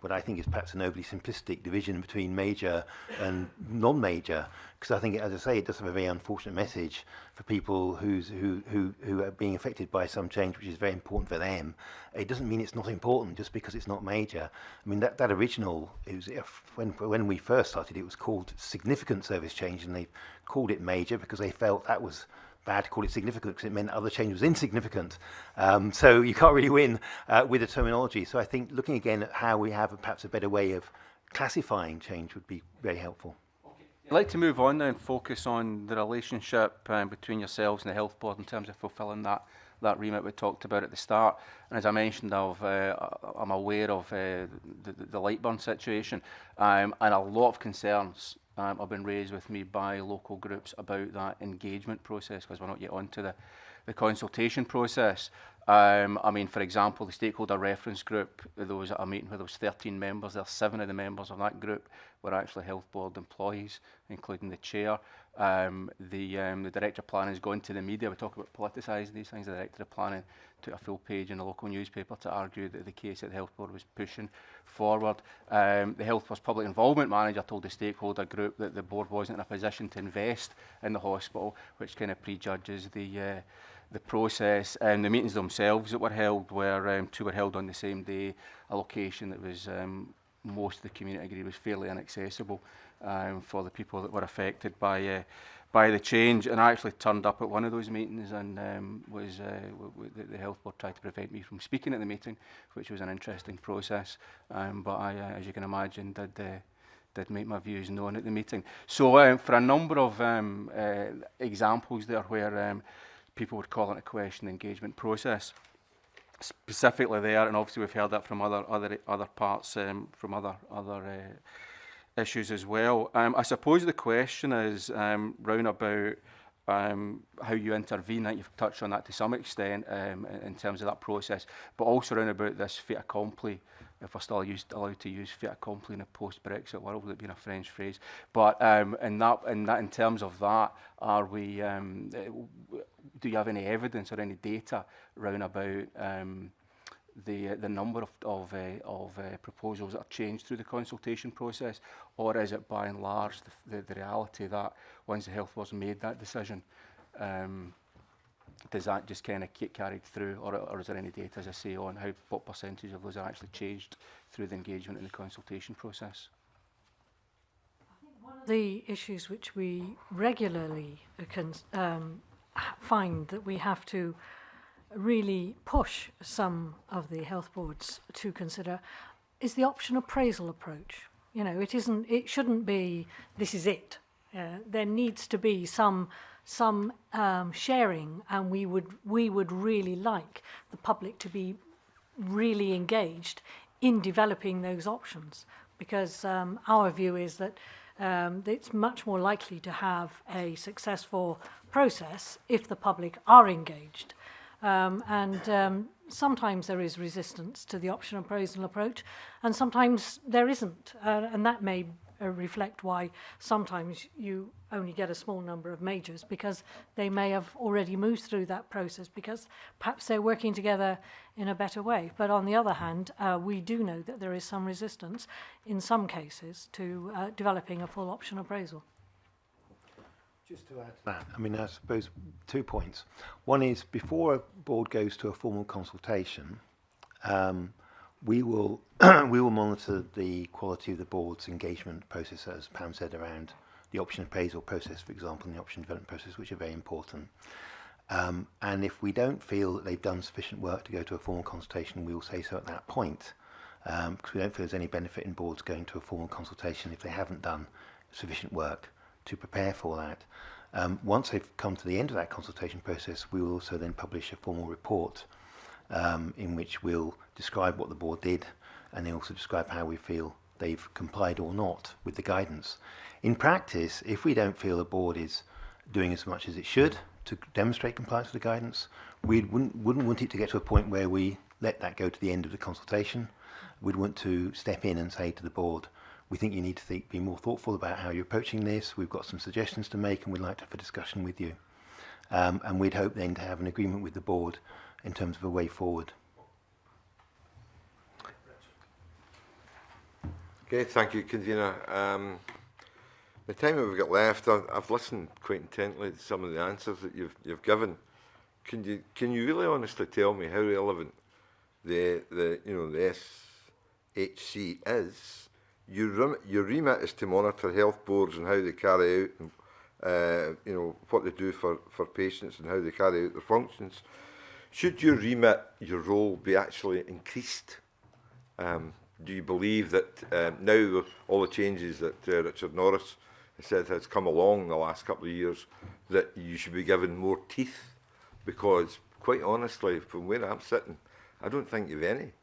what I think is perhaps an overly simplistic division between major and non-major, because I think, as I say, it does have a very unfortunate message for people who are being affected by some change which is very important for them. It doesn't mean it's not important just because it's not major. I mean, that original, when we first started, it was called significant service change, and they called it major because they felt that was bad to call it significant because it meant other change was insignificant. So you can't really win with the terminology. So I think looking again at how we have perhaps a better way of classifying change would be very helpful. I'd like to move on now and focus on the relationship between yourselves and the Health Board in terms of fulfilling that remit we talked about at the start. And as I mentioned, I'm aware of the Lightburn situation, and a lot of concerns have been raised with me by local groups about that engagement process, because we're not yet onto the consultation process. I mean, for example, the stakeholder reference group, there was a meeting where there was 13 members. There 7 of the members of that group were actually Health Board employees, including the chair. The Director of Planning has gone to the media. We talk about politicising these things. The Director of Planning took a full page in a local newspaper to argue that the case that the Health Board was pushing forward. The Health Board's public involvement manager told the stakeholder group that the board wasn't in a position to invest in the hospital, which kind of prejudges the process. And the meetings themselves that were held were 2 were held on the same day, a location that was most of the community agreed was fairly inaccessible for the people that were affected by the change. And I actually turned up at one of those meetings, and the Health Board tried to prevent me from speaking at the meeting, which was an interesting process. But I, as you can imagine, did make my views known at the meeting. So for a number of examples there where people would call into question the engagement process, specifically there, and obviously we've heard that from other parts, from other issues as well. I suppose the question is round about how you intervene. I think you've touched on that to some extent in terms of that process, but also round about this fait accompli, if we're still allowed to use fait accompli in a post-Brexit world, with it being a French phrase. But in terms of that, are we? Do you have any evidence or any data round about the number of proposals that are changed through the consultation process, or is it by and large the reality that once the Health Board's made that decision, does that just kind of get carried through, or is there any data, as I say, on what percentage of those are actually changed through the engagement in the consultation process? One of the issues which we regularly find that we have to really push some of the health boards to consider is the option appraisal approach. You know, it shouldn't be this is it. There needs to be some sharing, and we would really like the public to be really engaged in developing those options, because our view is that it's much more likely to have a successful process if the public are engaged. Sometimes there is resistance to the option appraisal approach, and sometimes there isn't. And that may reflect why sometimes you only get a small number of majors, because they may have already moved through that process because perhaps they're working together in a better way. But on the other hand, we do know that there is some resistance in some cases to developing a full option appraisal. Just to add to that, I mean, I suppose 2 points. One is, before a board goes to a formal consultation, we will monitor the quality of the board's engagement process, as Pam said, around the option appraisal process, for example, and the option development process, which are very important. And if we don't feel that they've done sufficient work to go to a formal consultation, we will say so at that point, because we don't feel there's any benefit in boards going to a formal consultation if they haven't done sufficient work to prepare for that. Once they've come to the end of that consultation process, we will also then publish a formal report in which we'll describe what the board did, and then also describe how we feel they've complied or not with the guidance. In practice, if we don't feel the board is doing as much as it should to demonstrate compliance with the guidance, we wouldn't want it to get to a point where we let that go to the end of the consultation. We'd want to step in and say to the board, we think you need to be more thoughtful about how you're approaching this. We've got some suggestions to make and we'd like to have a discussion with you. And we'd hope then to have an agreement with the board in terms of a way forward. Okay, thank you, Convener. The time that we've got left, I've listened quite intently to some of the answers that you've given. Can you really honestly tell me how relevant the SHC is? Your remit is to monitor health boards and how they carry out, and, what they do for patients and how they carry out their functions. Should your remit, your role, be actually increased? Do you believe that now all the changes that Richard Norris said has come along in the last couple of years, that you should be given more teeth? Because, quite honestly, from where I'm sitting, I don't think you've any.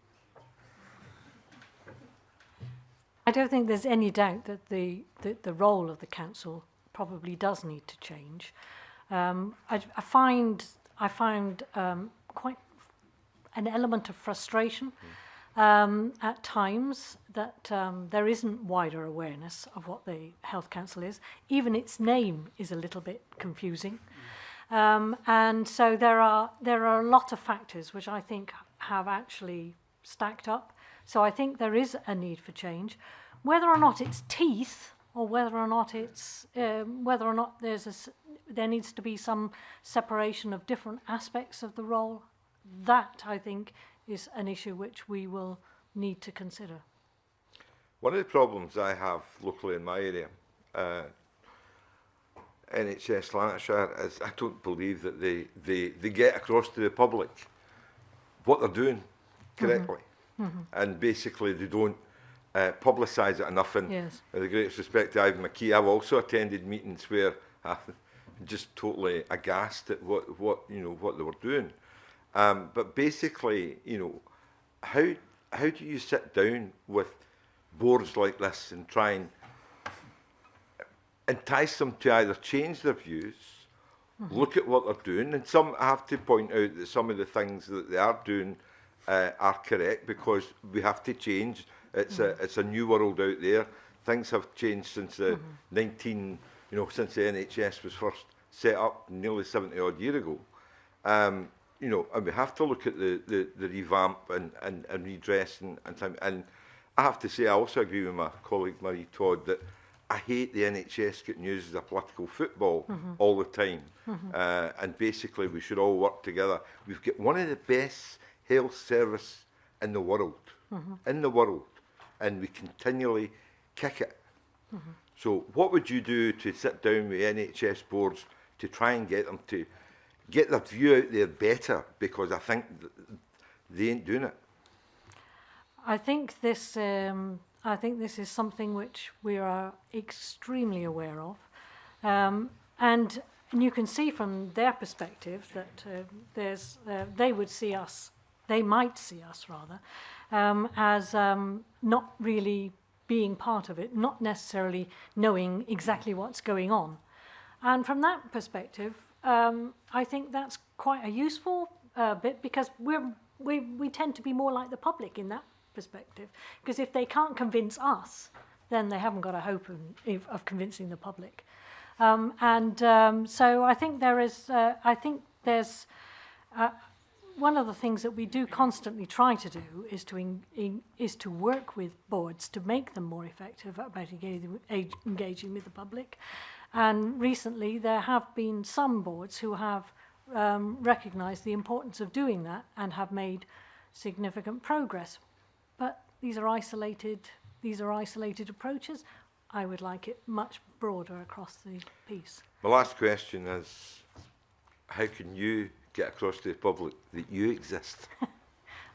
I don't think there's any doubt that the role of the council probably does need to change. I find quite an element of frustration at times that there isn't wider awareness of what the Health Council is. Even its name is a little bit confusing. And so there are a lot of factors which I think have actually stacked up. So I think there is a need for change. Whether or not it's teeth, or whether or not it's there needs to be some separation of different aspects of the role, that I think is an issue which we will need to consider. One of the problems I have locally in my area, NHS Lanarkshire, is I don't believe that they get across to the public what they're doing correctly. Mm-hmm. And basically they don't publicise it enough. And yes. With the greatest respect to Ivan McKee, I've also attended meetings where I'm just totally aghast at what they were doing. But basically, how do you sit down with boards like this and try and entice them to either change their views, mm-hmm. look at what they're doing, and some I have to point out that some of the things that they are doing are correct, because we have to change. It's a new world out there. Things have changed since the since the NHS was first set up nearly 70 odd years ago. And we have to look at the revamp and redress and time. And I have to say, I also agree with my colleague Marie Todd that I hate the NHS getting used as a political football all the time. And basically, we should all work together. We've got one of the best health service in the world, and we continually kick it. So what would you do to sit down with NHS boards to try and get them to get their view out there better? Because I think they ain't doing it. I think this is something which we are extremely aware of, and you can see from their perspective that they might see us rather as not really being part of it, not necessarily knowing exactly what's going on. And from that perspective, I think that's quite a useful bit, because we tend to be more like the public in that perspective. Because if they can't convince us, then they haven't got a hope of convincing the public. So I think there's one of the things that we do constantly try to do is to work with boards to make them more effective about engaging with the public. And recently there have been some boards who have recognised the importance of doing that and have made significant progress. But these are isolated approaches. I would like it much broader across the piece. My last question is, how can you get across to the public that you exist?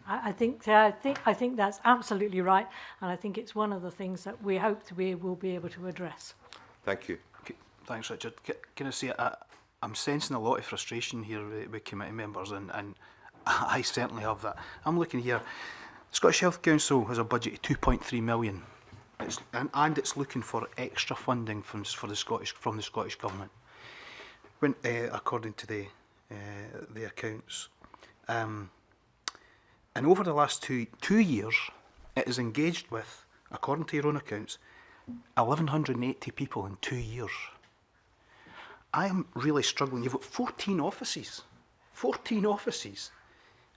I think that's absolutely right, and I think it's one of the things that we hope to be will be able to address. Thank you. Okay, thanks, Richard. Can I say, I'm sensing a lot of frustration here with committee members, and I certainly have that. I'm looking here. Scottish Health Council has a budget of 2.3 million, and it's looking for extra funding from the Scottish Government. When, according to the accounts, and over the last two years, it has engaged with, according to your own accounts, 1,180 people in 2 years. I am really struggling. You've got 14 offices,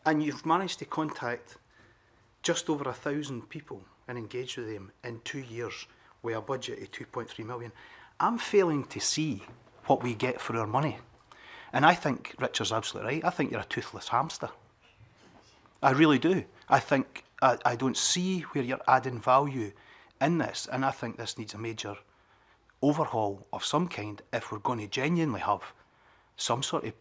and you've managed to contact just over 1,000 people and engage with them in 2 years with a budget of 2.3 million. I'm failing to see what we get for our money. And I think Richard's absolutely right. I think you're a toothless hamster. I really do. I think I don't see where you're adding value in this, and I think this needs a major overhaul of some kind if we're going to genuinely have some sort of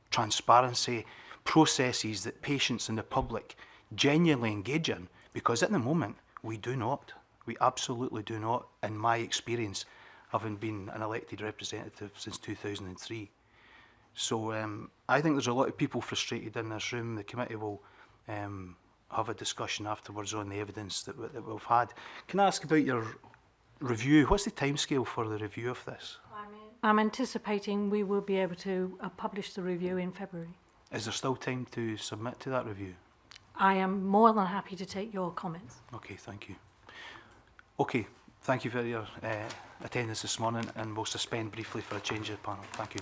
transparency, processes that patients and the public genuinely engage in, because at the moment we do not. We absolutely do not, in my experience, having been an elected representative since 2003. So I think there's a lot of people frustrated in this room. The committee will have a discussion afterwards on the evidence that we've had. Can I ask about your review? What's the timescale for the review of this? I'm anticipating we will be able to publish the review in February. Is there still time to submit to that review? I am more than happy to take your comments. Okay, thank you. Okay, thank you for your attendance this morning, and we'll suspend briefly for a change of panel. Thank you.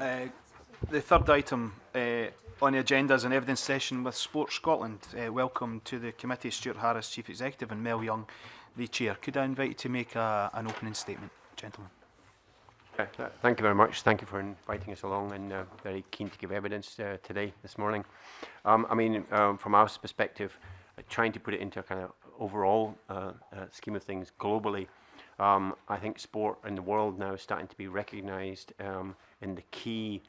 The third item on the agenda is an evidence session with Sport Scotland. Welcome to the committee, Stuart Harris, Chief Executive, and Mel Young, the Chair. Could I invite you to make an opening statement, gentlemen? Thank you very much. Thank you for inviting us along, and very keen to give evidence this morning. From our perspective, trying to put it into a kind of overall scheme of things globally, I think sport in the world now is starting to be recognised in the key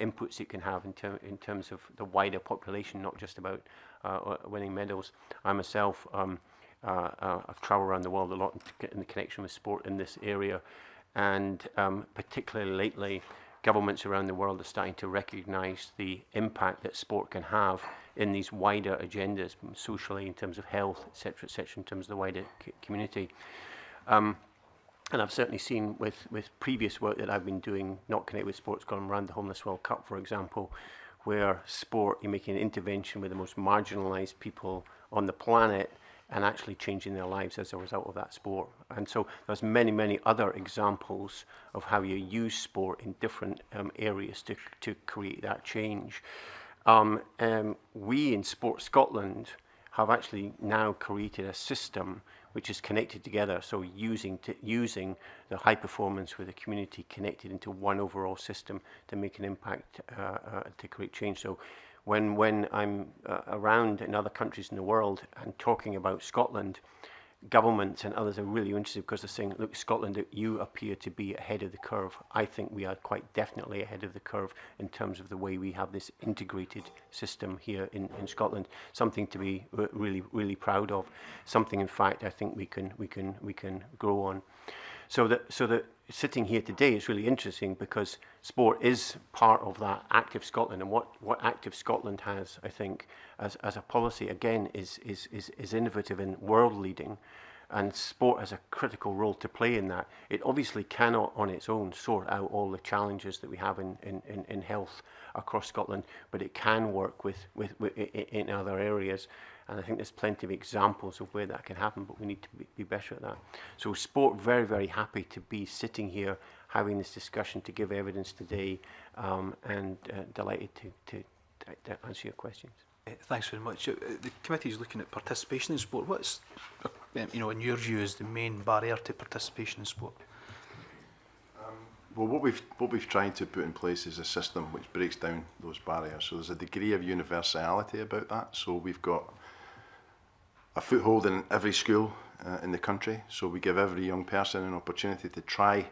inputs it can have in terms of the wider population, not just about winning medals. I myself, I've travelled around the world a lot in the connection with sport in this area, and particularly lately, governments around the world are starting to recognise the impact that sport can have in these wider agendas, socially, in terms of health, etc., in terms of the wider community. And I've certainly seen with previous work that I've been doing, not connected with sports, gone around the Homeless World Cup, for example, where sport, you're making an intervention with the most marginalised people on the planet and actually changing their lives as a result of that sport. And so there's many, many other examples of how you use sport in different areas to create that change. We in Sport Scotland have actually now created a system which is connected together, so using the high performance with the community connected into one overall system to make an impact, to create change. So when I'm around in other countries in the world and talking about Scotland, governments and others are really interested because they're saying, look, Scotland, you appear to be ahead of the curve. I think we are quite definitely ahead of the curve in terms of the way we have this integrated system here in Scotland. Something to be really, really proud of. Something, in fact, I think we can grow on. So that sitting here today is really interesting because sport is part of that Active Scotland, and what Active Scotland has, I think, as a policy, again, is innovative and world leading, and sport has a critical role to play in that. It obviously cannot on its own sort out all the challenges that we have in health across Scotland, but it can work in other areas. And I think there's plenty of examples of where that can happen, but we need to be better at that. So sport, very, very happy to be sitting here having this discussion to give evidence today, and delighted to answer your questions. Thanks very much. The committee is looking at participation in sport. What's, in your view, is the main barrier to participation in sport? Well, what we've tried to put in place is a system which breaks down those barriers. So there's a degree of universality about that. So we've got a foothold in every school in the country. So we give every young person an opportunity to try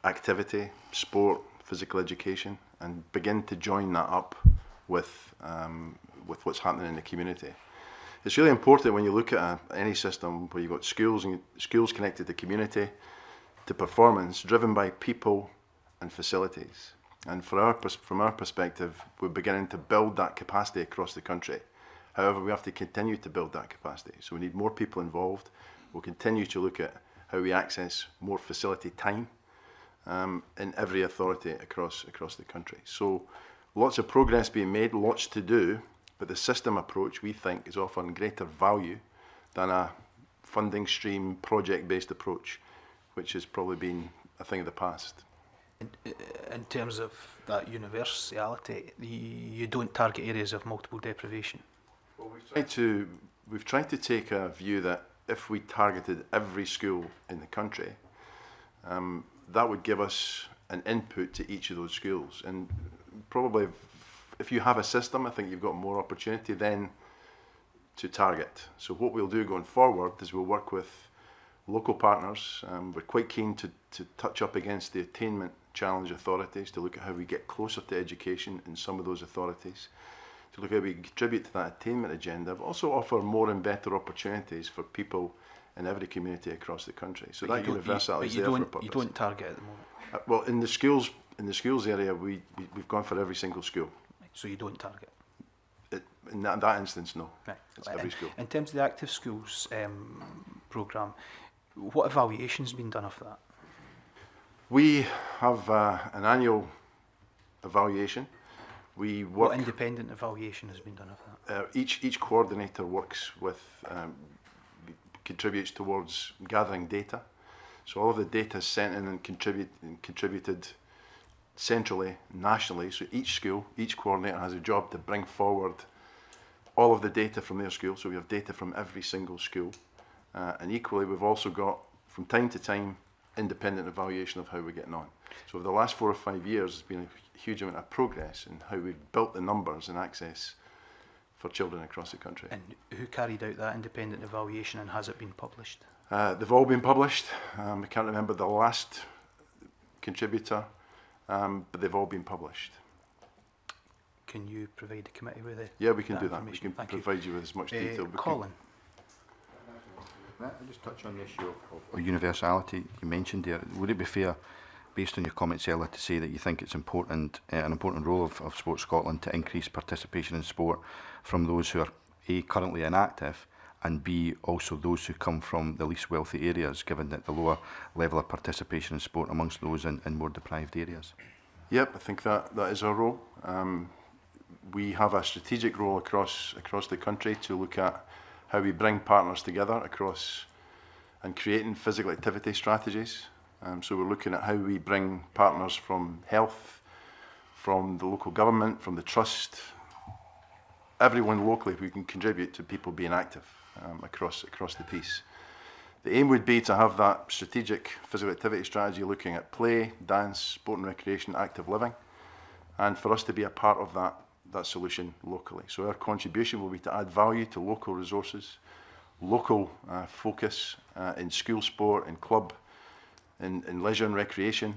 activity, sport, physical education, and begin to join that up with what's happening in the community. It's really important when you look at any system where you've got schools connected to community, to performance, driven by people and facilities. And from our perspective, we're beginning to build that capacity across the country. However, we have to continue to build that capacity. So we need more people involved. We'll continue to look at how we access more facility time in every authority across the country. So lots of progress being made, lots to do, but the system approach, we think, is offering greater value than a funding stream, project-based approach, which has probably been a thing of the past. In terms of that universality, you don't target areas of multiple deprivation? Well, we've tried to take a view that if we targeted every school in the country, that would give us an input to each of those schools. And probably if you have a system, I think you've got more opportunity then to target. So what we'll do going forward is we'll work with local partners. We're quite keen to touch up against the attainment challenge authorities to look at how we get closer to education in some of those authorities, to look at how we contribute to that attainment agenda, but also offer more and better opportunities for people in every community across the country. So that universality is there for a purpose. You don't target at the moment? Well, in the schools area, we've gone for every single school. So you don't target? In that instance, no. Right. It's every school. In terms of the Active Schools programme, what evaluation has been done of that? We have an annual evaluation. What independent evaluation has been done of that? Each coordinator works with, contributes towards gathering data. So all of the data is sent in and contributed centrally, nationally, so each school, each coordinator has a job to bring forward all of the data from their school, so we have data from every single school. And equally, we've also got, from time to time, independent evaluation of how we're getting on. So over the last 4 or 5 years, there's been a huge amount of progress in how we've built the numbers and access for children across the country. And who carried out that independent evaluation, and has it been published? They've all been published. I can't remember the last contributor, but they've all been published. Can you provide the committee with it? Yeah, we can do that. We can provide you with as much detail. Colin. Can I just touch on the issue of universality you mentioned there? Would it be fair, based on your comments earlier, to say that you think it's important, an important role of Sport Scotland to increase participation in sport from those who are A, currently inactive, and B, also those who come from the least wealthy areas, given that the lower level of participation in sport amongst those in more deprived areas? Yep, I think that is our role. We have a strategic role across the country to look at how we bring partners together across and creating physical activity strategies. So we're looking at how we bring partners from health, from the local government, from the trust, everyone locally who can contribute to people being active across the piece. The aim would be to have that strategic physical activity strategy looking at play, dance, sport and recreation, active living, and for us to be a part of that solution locally. So our contribution will be to add value to local resources, local focus in school sport, in club, in leisure and recreation.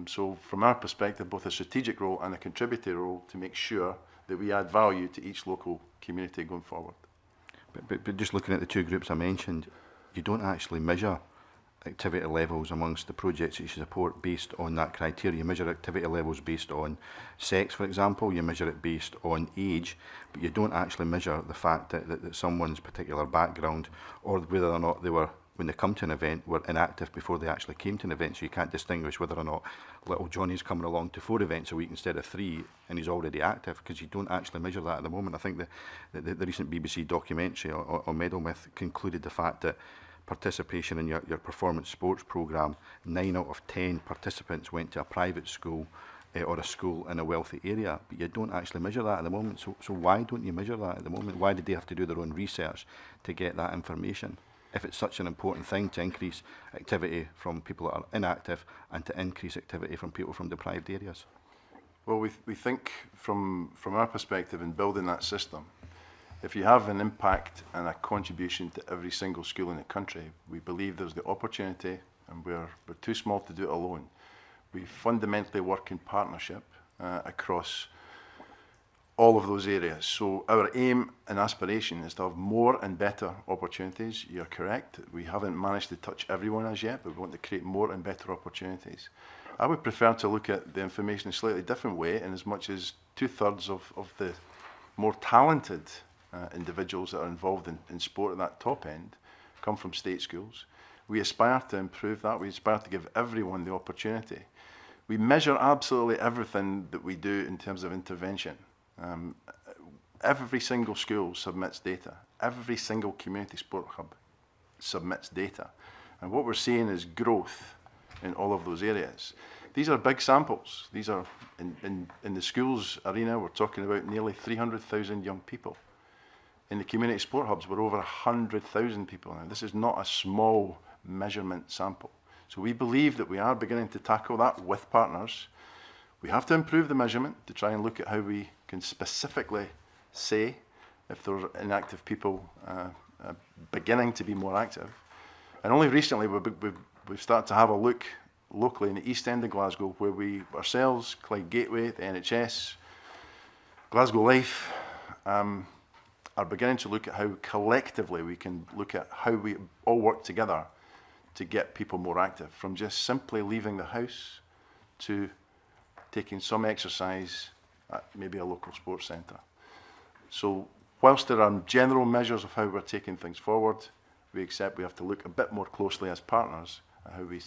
So from our perspective, both a strategic role and a contributory role to make sure that we add value to each local community going forward. But just looking at the two groups I mentioned, you don't actually measure activity levels amongst the projects that you support based on that criteria. You measure activity levels based on sex, for example, you measure it based on age, but you don't actually measure the fact that someone's particular background, or whether or not they were, when they come to an event, were inactive before they actually came to an event. So you can't distinguish whether or not little Johnny's coming along to 4 events a week instead of 3 and he's already active, because you don't actually measure that at the moment. I think the recent BBC documentary on Meadowmouth concluded the fact that participation in your performance sports programme, 9 out of 10 participants went to a private school or a school in a wealthy area, but you don't actually measure that at the moment. So why don't you measure that at the moment? Why did they have to do their own research to get that information, if it's such an important thing to increase activity from people that are inactive and to increase activity from people from deprived areas? Well, we think from our perspective in building that system, if you have an impact and a contribution to every single school in the country, we believe there's the opportunity, and we're too small to do it alone. We fundamentally work in partnership across all of those areas. So our aim and aspiration is to have more and better opportunities. You're correct. We haven't managed to touch everyone as yet, but we want to create more and better opportunities. I would prefer to look at the information in a slightly different way, in as much as 2/3 of the more talented individuals that are involved in sport at that top end come from state schools. We aspire to improve that. We aspire to give everyone the opportunity. We measure absolutely everything that we do in terms of intervention. Every single school submits data. Every single community sport hub submits data. And what we're seeing is growth in all of those areas. These are big samples. These are, in the schools arena, we're talking about nearly 300,000 young people. In the community sport hubs, we're over 100,000 people now. This is not a small measurement sample. So we believe that we are beginning to tackle that with partners. We have to improve the measurement to try and look at how we can specifically say if there are inactive people beginning to be more active. And only recently we've started to have a look locally in the East End of Glasgow, where we ourselves, Clyde Gateway, the NHS, Glasgow Life, are beginning to look at how collectively we can look at how we all work together to get people more active, from just simply leaving the house to taking some exercise at maybe a local sports centre. So whilst there are general measures of how we're taking things forward, we accept we have to look a bit more closely as partners at how we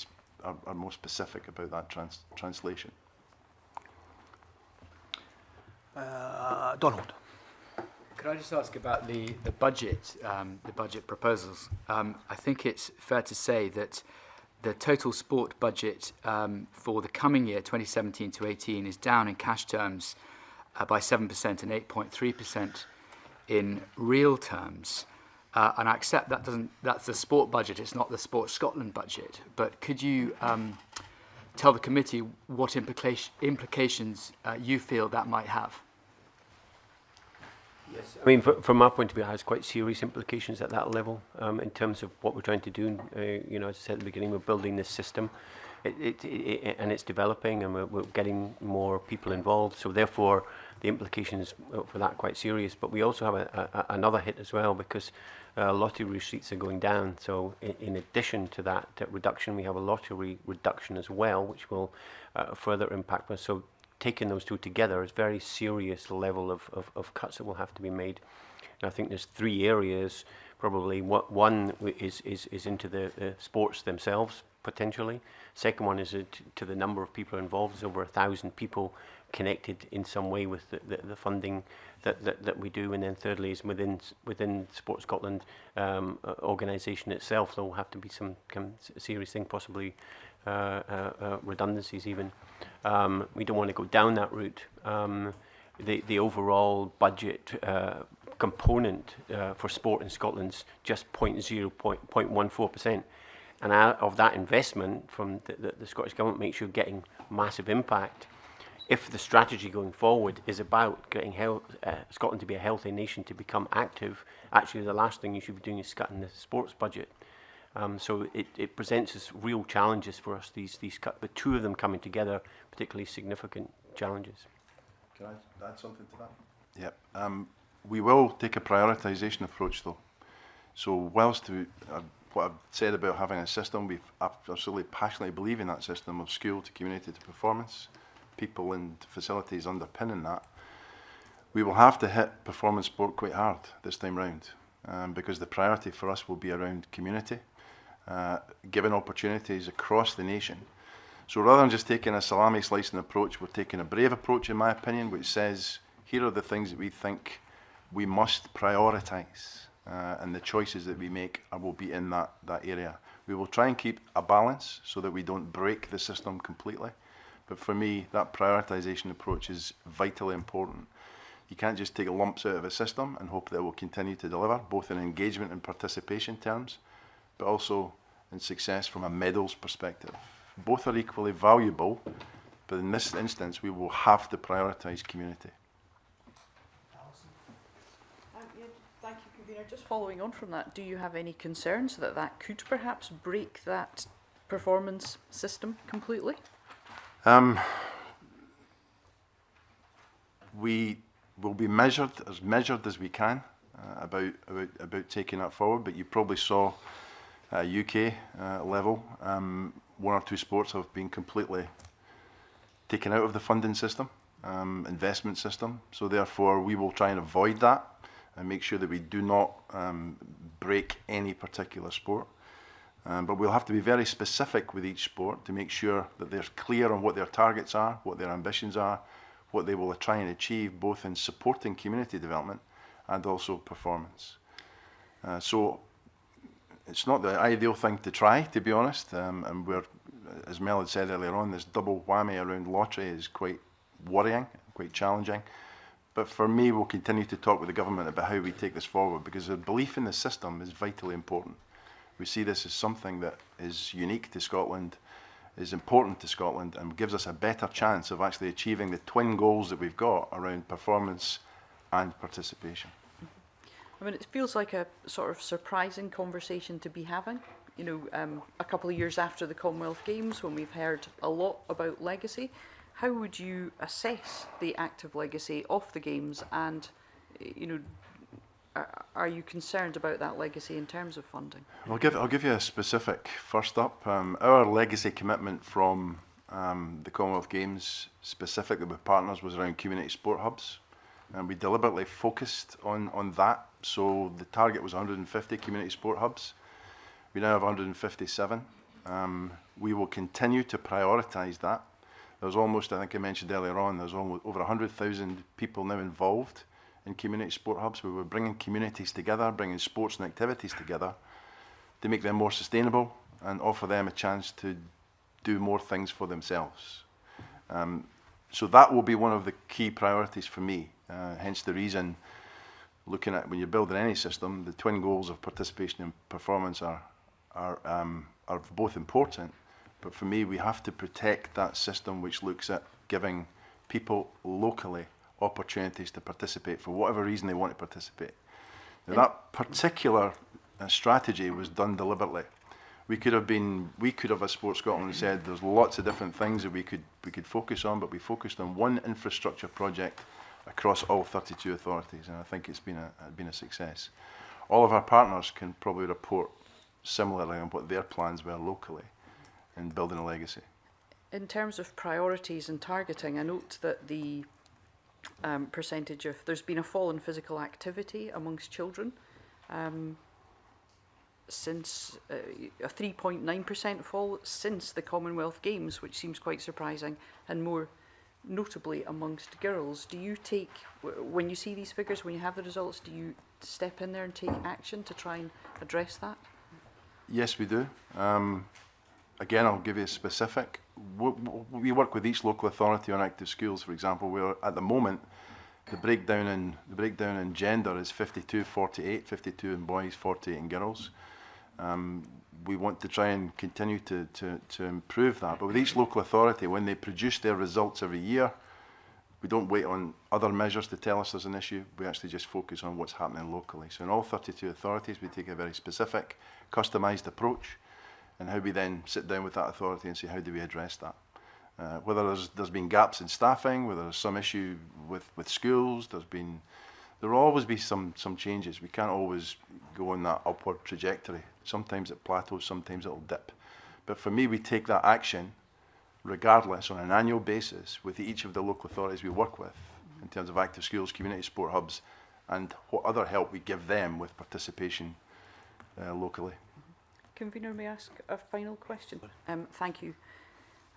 are more specific about that translation. Donald. Could I just ask about the budget proposals? I think it's fair to say that the total sport budget for the coming year, 2017 to 18, is down in cash terms by 7% and 8.3% in real terms. And I accept that's the sport budget, it's not the Sport Scotland budget. But could you tell the committee what implications you feel that might have? Yes, I mean, from our point of view, it has quite serious implications at that level in terms of what we're trying to do. You know, as I said at the beginning, we're building this system, and it's developing, and we're getting more people involved. So therefore, the implications for that are quite serious. But we also have another hit as well, because lottery receipts are going down. So in addition to that reduction, we have a lottery reduction as well, which will further impact us. So taking those two together is a very serious level of cuts that will have to be made. And I think there's three areas, probably. One is into the sports themselves, potentially. Second one is to the number of people involved. There's over 1,000 people connected in some way with the funding that we do. And then thirdly is within Sport Scotland organisation itself, there will have to be some serious thing, possibly redundancies even. We don't want to go down that route. The overall budget component for sport in Scotland's just 0.14%. And of that investment from the Scottish Government makes sure getting massive impact. If the strategy going forward is about getting Scotland to be a healthy nation, to become active, actually the last thing you should be doing is cutting the sports budget. So it presents us real challenges for us, the two of them coming together, particularly significant challenges. Can I add something to that? Yep. We will take a prioritisation approach, though. So whilst what I've said about having a system, we absolutely passionately believe in that system of school to community to performance, people and facilities underpinning that. We will have to hit performance sport quite hard this time round, because the priority for us will be around community, given opportunities across the nation. So rather than just taking a salami slicing approach, we're taking a brave approach, in my opinion, which says, here are the things that we think we must prioritise, and the choices that we make will be in that area. We will try and keep a balance so that we don't break the system completely. But for me, that prioritisation approach is vitally important. You can't just take lumps out of a system and hope that it will continue to deliver, both in engagement and participation terms, but also in success from a medals perspective. Both are equally valuable, but in this instance, we will have to prioritise community. Thank you, Convener. Just following on from that, do you have any concerns that that could perhaps break that performance system completely? We will be measured as we can about taking that forward. But you probably saw UK level, one or two sports have been completely taken out of the funding system, investment system. So therefore, we will try and avoid that and make sure that we do not break any particular sport. But we'll have to be very specific with each sport to make sure that they're clear on what their targets are, what their ambitions are, what they will try and achieve, both in supporting community development and also performance. So it's not the ideal thing to try, to be honest. And we're, as Mel had said earlier on, this double whammy around lottery is quite worrying, quite challenging. But for me, we'll continue to talk with the government about how we take this forward, because the belief in the system is vitally important. We see this as something that is unique to Scotland, is important to Scotland, and gives us a better chance of actually achieving the twin goals that we've got around performance and participation. I mean, it feels like a sort of surprising conversation to be having. You know, a couple of years after the Commonwealth Games, when we've heard a lot about legacy, how would you assess the active legacy of the Games, and, you know, are you concerned about that legacy in terms of funding? I'll give you a specific. First up, our legacy commitment from the Commonwealth Games, specifically with partners, was around community sport hubs, and we deliberately focused on that. So the target was 150 community sport hubs. We now have 157. We will continue to prioritise that. There's almost, I think I mentioned earlier on, there's almost over 100,000 people now involved in community sport hubs, where we're bringing communities together, bringing sports and activities together to make them more sustainable, and offer them a chance to do more things for themselves. So that will be one of the key priorities for me, hence the reason, looking at when you're building any system, the twin goals of participation and performance are both important, but for me we have to protect that system which looks at giving people locally opportunities to participate for whatever reason they want to participate. Now, that particular strategy was done deliberately. We could have, as Sport Scotland said, there's lots of different things that we could focus on, but we focused on one infrastructure project across all 32 authorities, and I think it's been a success. All of our partners can probably report similarly on what their plans were locally in building a legacy. In terms of priorities and targeting, I note that the percentage of, there's been a fall in physical activity amongst children since a 3.9% fall since the Commonwealth Games, which seems quite surprising, and more notably amongst girls. Do you take, when you see these figures, when you have the results, do you step in there and take action to try and address that? Yes, we do. Again, I'll give you a specific. We work with each local authority on active schools, for example, where at the moment the breakdown in gender is 52-48, 52 in boys, 48 in girls. We want to try and continue to improve that. But with each local authority, when they produce their results every year, we don't wait on other measures to tell us there's an issue. We actually just focus on what's happening locally. So in all 32 authorities, we take a very specific, customised approach, and how we then sit down with that authority and say, how do we address that? Whether there's been gaps in staffing, whether there's some issue with schools, there will always be some changes. We can't always go on that upward trajectory. Sometimes it plateaus, sometimes it'll dip. But for me, we take that action regardless on an annual basis with each of the local authorities we work with in terms of active schools, community sport hubs, and what other help we give them with participation locally. Convener, may I ask a final question? Thank you.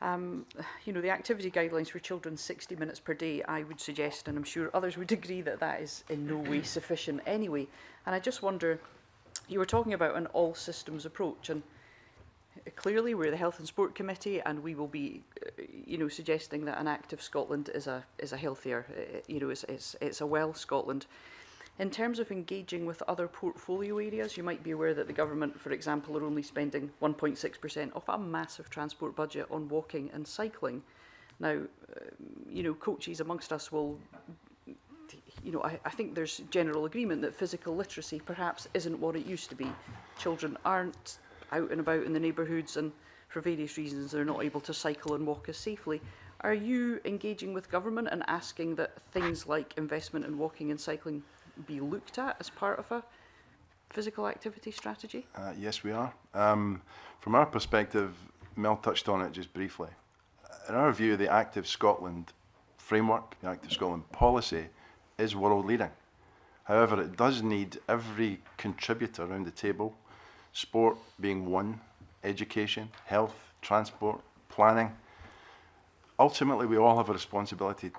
You know, the activity guidelines for children, 60 minutes per day, I would suggest, and I'm sure others would agree, that that is in no way sufficient anyway. And I just wonder, you were talking about an all systems approach, and clearly we're the Health and Sport Committee, and we will be, you know, suggesting that an active Scotland is a healthier, you know, it's a well Scotland. In terms of engaging with other portfolio areas, you might be aware that the government, for example, are only spending 1.6% of a massive transport budget on walking and cycling. Now, you know, coaches amongst us will, you know, I think there's general agreement that physical literacy perhaps isn't what it used to be. Children aren't out and about in the neighbourhoods, and for various reasons they're not able to cycle and walk as safely. Are you engaging with government and asking that things like investment in walking and cycling be looked at as part of a physical activity strategy? Yes, we are. From our perspective, Mel touched on it just briefly. In our view, the Active Scotland framework, the Active Scotland policy, is world leading. However, it does need every contributor around the table, sport being one, education, health, transport, planning. Ultimately, we all have a responsibility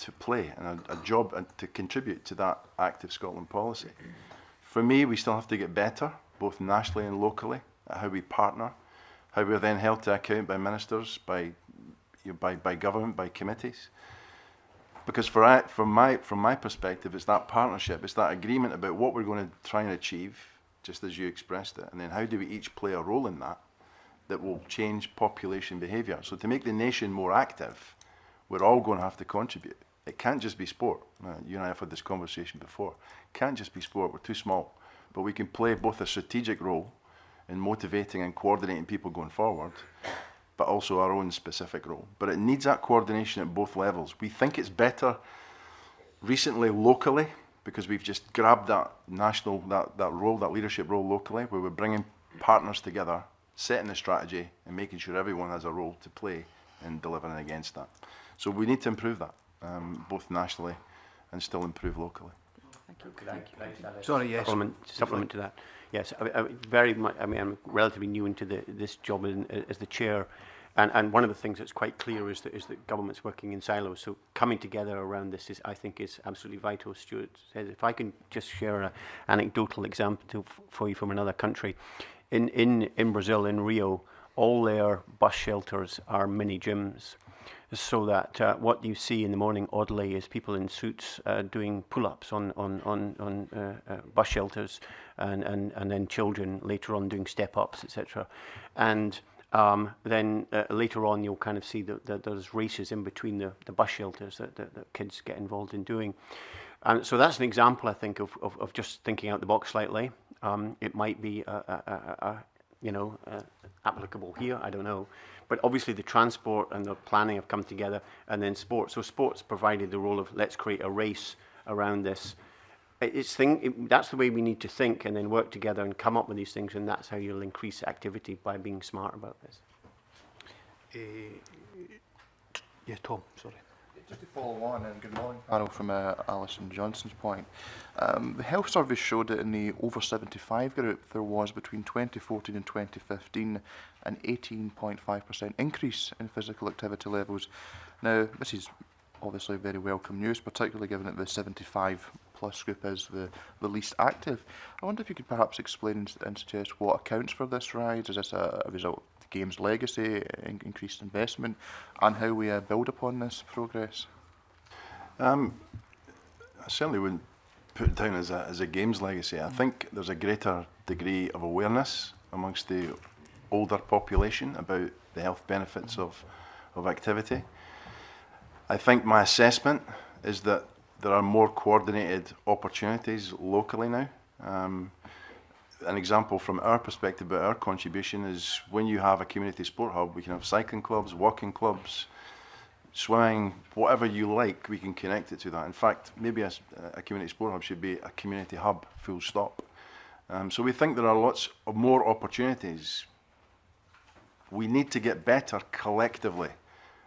to play and a job and to contribute to that Active Scotland policy. For me, we still have to get better, both nationally and locally, at how we partner, how we're then held to account by ministers, by government, by committees. Because from my perspective, it's that partnership, it's that agreement about what we're going to try and achieve, just as you expressed it, and then how do we each play a role in that will change population behaviour. So to make the nation more active, we're all going to have to contribute. It can't just be sport. You and I have had this conversation before. It can't just be sport, we're too small. But we can play both a strategic role in motivating and coordinating people going forward, but also our own specific role. But it needs that coordination at both levels. We think it's better recently locally, because we've just grabbed that national, that role, that leadership role locally, where we're bringing partners together, setting the strategy and making sure everyone has a role to play in delivering against that. So we need to improve that, both nationally and still improve locally. Thank you. Could I Sorry, yes. Supplement to that. Yes, very much. I mean, I'm relatively new into this job as the chair, and one of the things that's quite clear is that government's working in silos. So coming together around this I think is absolutely vital. Stuart says, if I can just share an anecdotal example for you from another country. in Brazil, in Rio, all their bus shelters are mini gyms. So that what you see in the morning, oddly, is people in suits doing pull-ups on bus shelters, and then children later on doing step-ups, etc. And then later on, you'll kind of see that there's races in between the bus shelters that kids get involved in doing. And so that's an example, I think, of just thinking out the box slightly. It might be applicable here, I don't know. But obviously the transport and the planning have come together, and then sports. So sports provided the role of, let's create a race around this. That's the way we need to think, and then work together and come up with these things, and that's how you'll increase activity, by being smart about this. Yeah, Tom, sorry. Just to follow on, and good morning, panel, from Alison Johnson's point. The health service showed that in the over 75 group there was between 2014 and 2015 an 18.5% increase in physical activity levels. Now, this is obviously very welcome news, particularly given that the 75 plus group is the least active. I wonder if you could perhaps explain and suggest what accounts for this rise. Is this a result of the game's legacy, increased investment, and how we build upon this progress? I certainly wouldn't put it down as a game's legacy. I think there's a greater degree of awareness amongst the older population about the health benefits of activity. I think my assessment is that there are more coordinated opportunities locally now. An example from our perspective about our contribution is when you have a community sport hub, we can have cycling clubs, walking clubs, swimming, whatever you like, we can connect it to that. In fact, maybe a community sport hub should be a community hub, full stop. So we think there are lots of more opportunities. We need to get better collectively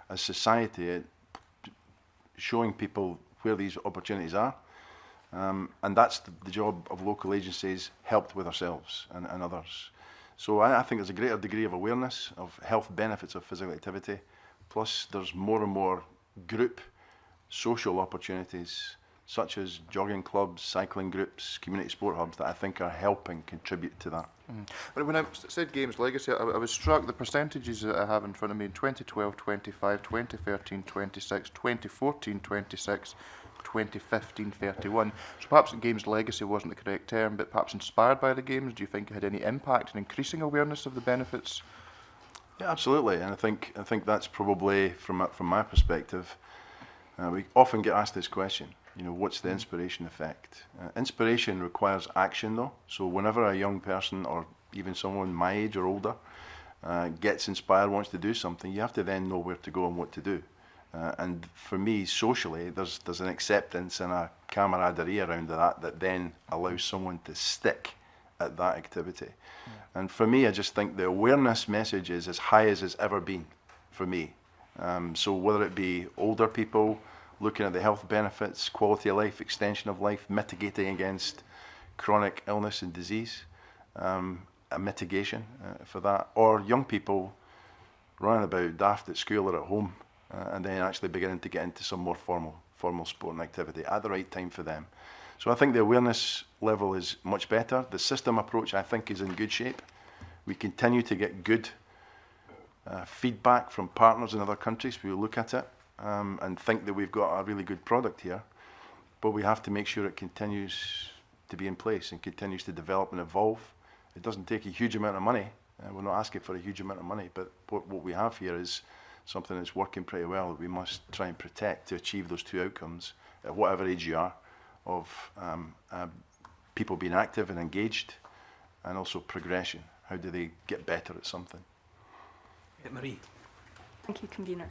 as society at showing people where these opportunities are. And that's the job of local agencies, helped with ourselves and others. So I think there's a greater degree of awareness of health benefits of physical activity. Plus, there's more and more group social opportunities, such as jogging clubs, cycling groups, community sport hubs, that I think are helping contribute to that. But when I said games legacy, I was struck the percentages that I have in front of me in 2012, 25, 2013, 26, 2014, 26, 2015, 31. So perhaps games legacy wasn't the correct term, but perhaps inspired by the games, do you think it had any impact in increasing awareness of the benefits? Yeah, absolutely, and I think that's probably from my perspective. We often get asked this question. You know, what's the inspiration effect? Inspiration requires action, though. So whenever a young person, or even someone my age or older, gets inspired, wants to do something, you have to then know where to go and what to do. And for me, socially, there's an acceptance and a camaraderie around that then allows someone to stick at that activity. And for me, I just think the awareness message is as high as it's ever been for me. So whether it be older people looking at the health benefits, quality of life, extension of life, mitigating against chronic illness and disease, a mitigation for that, or young people running about daft at school or at home, and then actually beginning to get into some more formal sport and activity at the right time for them. So I think the awareness level is much better. The system approach, I think, is in good shape. We continue to get good feedback from partners in other countries who look at it and think that we've got a really good product here. But we have to make sure it continues to be in place and continues to develop and evolve. It doesn't take a huge amount of money. We're not asking for a huge amount of money, but what we have here is something that's working pretty well that we must try and protect to achieve those two outcomes at whatever age you are, of people being active and engaged, and also progression. How do they get better at something? Marie. Thank you, Convener.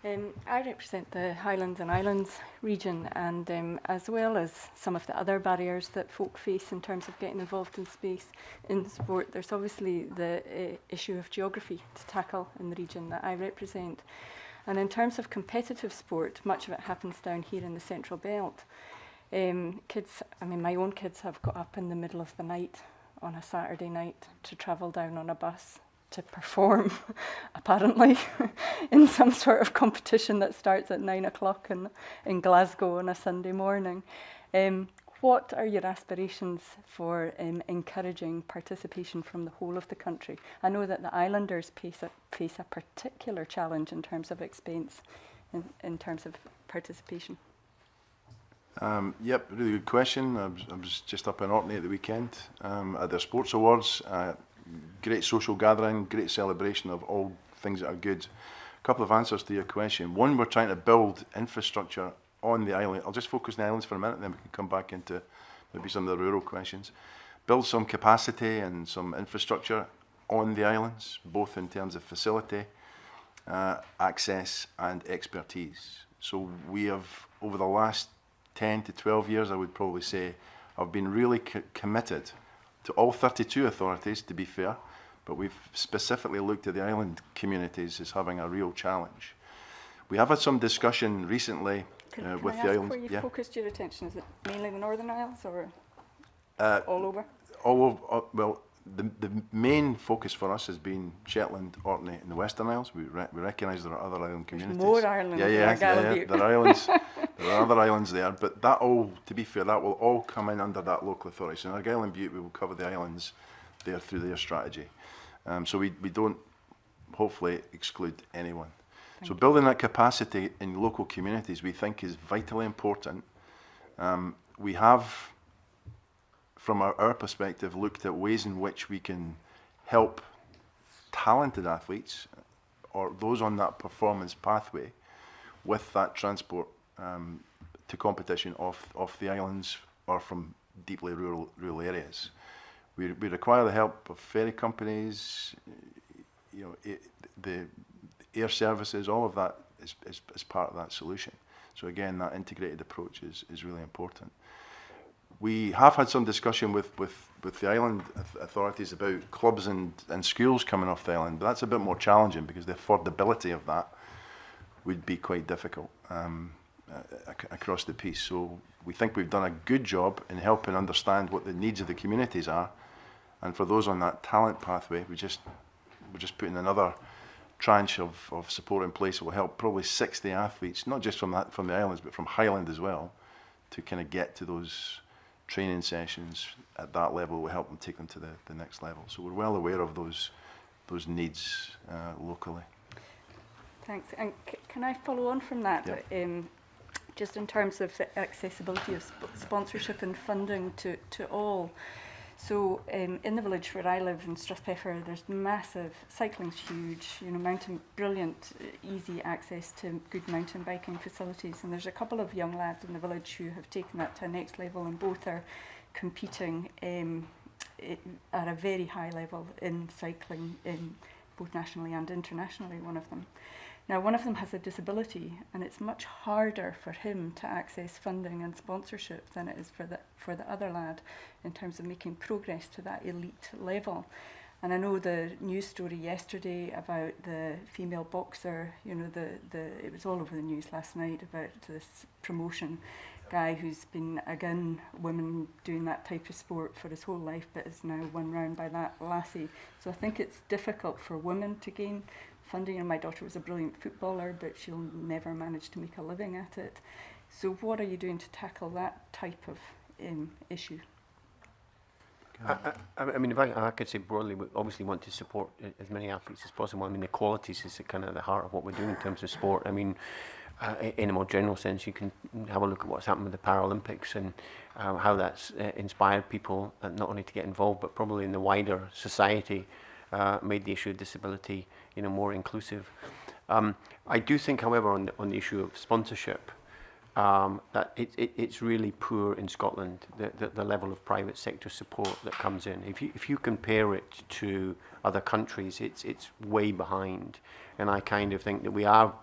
I represent the Highlands and Islands region, and as well as some of the other barriers that folk face in terms of getting involved in sport, there's obviously the issue of geography to tackle in the region that I represent. And in terms of competitive sport, much of it happens down here in the Central Belt. Kids, I mean, my own kids have got up in the middle of the night on a Saturday night to travel down on a bus to perform, apparently, in some sort of competition that starts at 9 o'clock in Glasgow on a Sunday morning. What are your aspirations for encouraging participation from the whole of the country? I know that the islanders face a particular challenge in terms of expense, in terms of participation. Yep, really good question. I was just up in Orkney at the weekend at their Sports Awards. Great social gathering, great celebration of all things that are good. A couple of answers to your question. One, we're trying to build infrastructure on the island. I'll just focus on the islands for a minute, then we can come back into maybe some of the rural questions. Build some capacity and some infrastructure on the islands, both in terms of facility, access and expertise. So we have, over the last 10 to 12 years, I would probably say, I've been really committed to all 32 authorities, to be fair, but we've specifically looked at the island communities as having a real challenge. We have had some discussion recently with the islands. Where you've focused your attention? Is it mainly the Northern Isles or all over? All over. Well, the main focus for us has been Shetland, Orkney, and the Western Isles. We recognise there are other island communities. There's more islands. Yeah. There are islands. There are other islands there, but that all, to be fair, that will all come in under that local authority. So in Argyll and Bute, we will cover the islands there through their strategy. So we don't, hopefully, exclude anyone. So building that capacity in local communities, we think, is vitally important. We have, from our perspective, looked at ways in which we can help talented athletes or those on that performance pathway with that transport to competition off the islands or from deeply rural areas. We require the help of ferry companies, the air services, all of that is part of that solution. So again, that integrated approach is really important. We have had some discussion with the island authorities about clubs and schools coming off the island, but that's a bit more challenging because the affordability of that would be quite difficult across the piece. So we think we've done a good job in helping understand what the needs of the communities are, and for those on that talent pathway, we're just putting another tranche of support in place that will help probably 60 athletes, not just from the islands, but from Highland as well, to kind of get to those training sessions at that level. Will help them take them to the next level. So we're well aware of those needs locally. Thanks. And can I follow on from that? Yep. Just in terms of the accessibility of sponsorship and funding to all. So in the village where I live in Strathpeffer, there's massive, cycling's huge, brilliant, easy access to good mountain biking facilities. And there's a couple of young lads in the village who have taken that to a next level, and both are competing at a very high level in cycling, both nationally and internationally, one of them. Now, one of them has a disability, and it's much harder for him to access funding and sponsorship than it is for the other lad in terms of making progress to that elite level. And I know the news story yesterday about the female boxer, it was all over the news last night about this promotion guy who's been, again, women doing that type of sport for his whole life, but is now won round by that lassie. So I think it's difficult for women to gain funding, and my daughter was a brilliant footballer, but she'll never manage to make a living at it. So what are you doing to tackle that type of issue? I mean, if I could say broadly, we obviously want to support as many athletes as possible. I mean, the qualities is kind of the heart of what we're doing in terms of sport. I mean, in a more general sense, you can have a look at what's happened with the Paralympics and how that's inspired people not only to get involved, but probably in the wider society, made the issue of disability, more inclusive. I do think, however, on the issue of sponsorship, that it's really poor in Scotland, the level of private sector support that comes in. If you compare it to other countries, it's way behind. And I kind of think that we are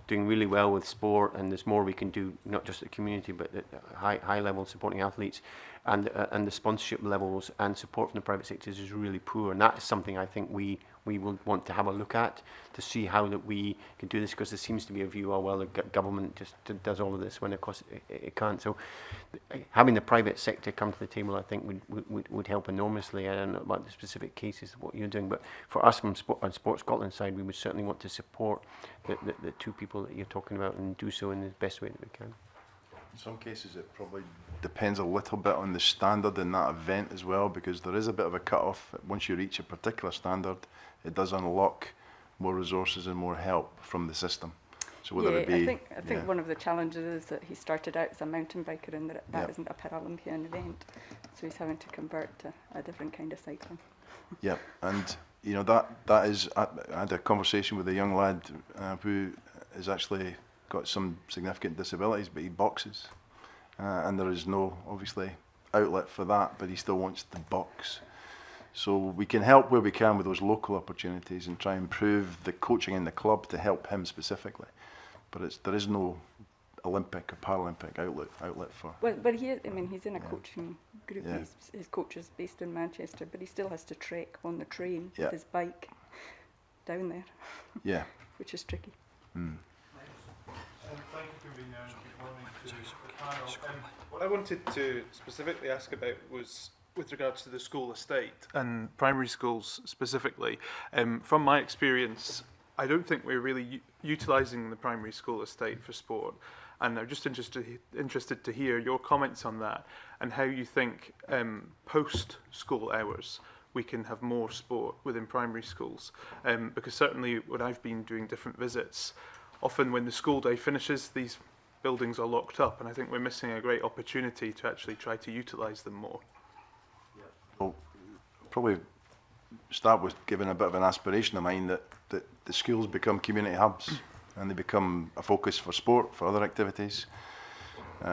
doing really well with sport, and there's more we can do, not just at the community, but at high level supporting athletes, and the sponsorship levels and support from the private sectors is really poor. And that is something I think we will want to have a look at to see how that we can do this, because there seems to be a view, the government just does all of this when of course it can't. So having the private sector come to the table, I think would help enormously. I don't know about the specific cases of what you're doing, but for us from on Sport Scotland side, we would certainly want to support the two people that you're talking about and do so in the best way that we can. In some cases, it probably depends a little bit on the standard in that event as well, because there is a bit of a cut-off. Once you reach a particular standard, it does unlock more resources and more help from the system. So whether it be, I think one of the challenges is that he started out as a mountain biker and that isn't a Paralympian event, so he's having to convert to a different kind of cycling. Yeah, and you know that is. I had a conversation with a young lad who has actually got some significant disabilities, but he boxes, and there is no obviously outlet for that, but he still wants to box. So we can help where we can with those local opportunities and try and improve the coaching in the club to help him specifically. But there is no Olympic or Paralympic outlet for. Well, but he's in a coaching group. Yeah. His coach is based in Manchester, but he still has to trek on the train Yeah. with his bike down there. Yeah. Which is tricky. Mm. Thank you, Convener, and good morning to the panel. What I wanted to specifically ask about was with regards to the school estate and primary schools specifically. From my experience, I don't think we're really utilising the primary school estate for sport, and I'm just interested to hear your comments on that and how you think post-school hours we can have more sport within primary schools, because certainly when I've been doing different visits, often when the school day finishes, these buildings are locked up, and I think we're missing a great opportunity to actually try to utilise them more. Well, probably start with giving a bit of an aspiration of mine that the schools become community hubs and they become a focus for sport, for other activities,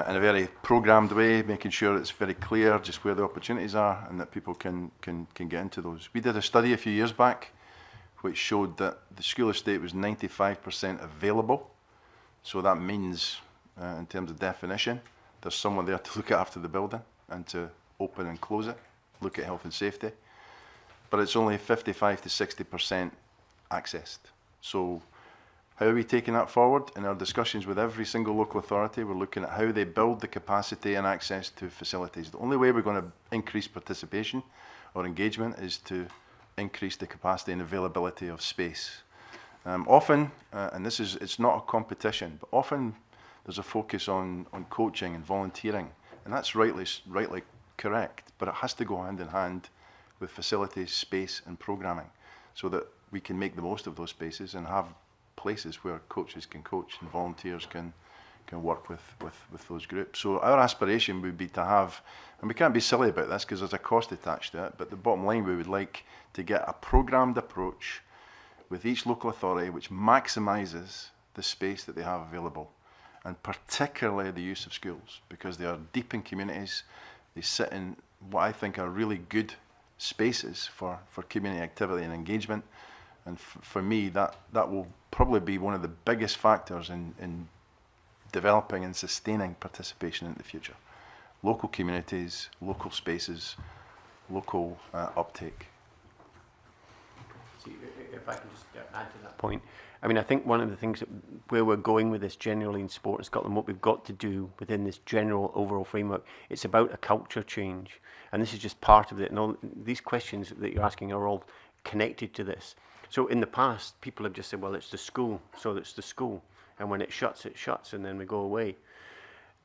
in a very programmed way, making sure it's very clear just where the opportunities are and that people can get into those. We did a study a few years back which showed that the school estate was 95% available. So that means, in terms of definition, there's someone there to look after the building and to open and close it, look at health and safety. But it's only 55 to 60% accessed. So how are we taking that forward? In our discussions with every single local authority, we're looking at how they build the capacity and access to facilities. The only way we're going to increase participation or engagement is to increase the capacity and availability of space. Often, and it's not a competition, but often there's a focus on coaching and volunteering, and that's rightly correct, but it has to go hand in hand with facilities, space and programming, so that we can make the most of those spaces and have places where coaches can coach and volunteers can work with those groups. So our aspiration would be to have, and we can't be silly about this because there's a cost attached to it, but the bottom line, we would like to get a programmed approach with each local authority which maximises the space that they have available, and particularly the use of schools, because they are deep in communities. They sit in what I think are really good spaces for community activity and engagement, and for me that will probably be one of the biggest factors in developing and sustaining participation in the future. Local communities, local spaces, local uptake. See, if I can just add to that point, I mean, I think one of the things where we're going with this generally in sport in Scotland, what we've got to do within this general overall framework, it's about a culture change. And this is just part of it. And all these questions that you're asking are all connected to this. So in the past, people have just said, well, it's the school, so it's the school. And when it shuts, and then we go away.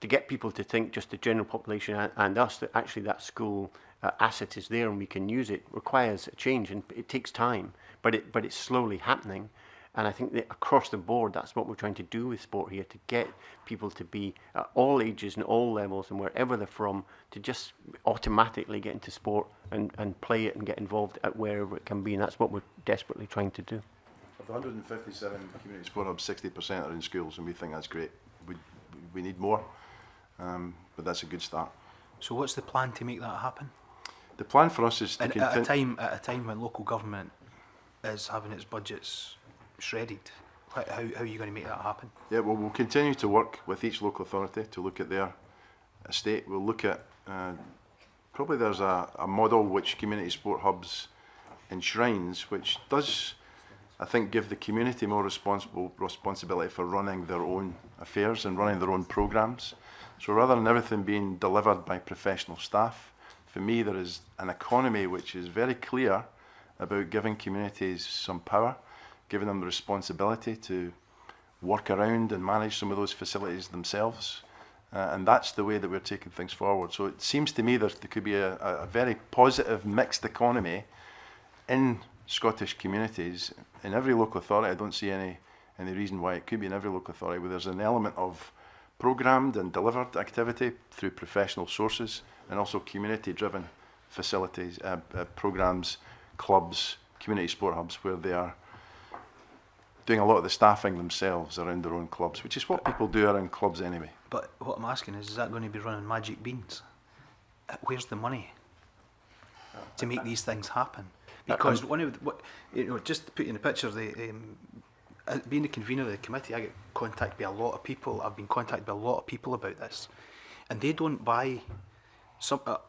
To get people to think, just the general population and us, that actually that school asset is there and we can use it, requires a change, and it takes time, but it's slowly happening. And I think that across the board, that's what we're trying to do with sport here, to get people to be at all ages and all levels and wherever they're from, to just automatically get into sport and play it and get involved at wherever it can be. And that's what we're desperately trying to do. Of the 157 community sport hubs, 60% are in schools, and we think that's great. We need more, but that's a good start. So what's the plan to make that happen? The plan for us is to continue at a time when local government is having its budgets shredded. How are you going to make that happen? Yeah, well, we'll continue to work with each local authority to look at their estate. We'll look at, probably there's a model which community sport hubs enshrines, which does, I think, give the community more responsibility for running their own affairs and running their own programmes. So rather than everything being delivered by professional staff, for me there is an economy which is very clear about giving communities some power, giving them the responsibility to work around and manage some of those facilities themselves, and that's the way that we're taking things forward. So it seems to me there could be a very positive mixed economy in Scottish communities. In every local authority, I don't see any reason why it could be in every local authority, where there's an element of programmed and delivered activity through professional sources, and also community-driven facilities, programmes, clubs, community sport hubs, where they are doing a lot of the staffing themselves around their own clubs, which is what people do around clubs anyway. But what I'm asking is that going to be running magic beans? Where's the money to make these things happen? Because one of the, just to put you in the picture, being the convener of the committee, I get contacted by a lot of people. I've been contacted by a lot of people about this, and they don't buy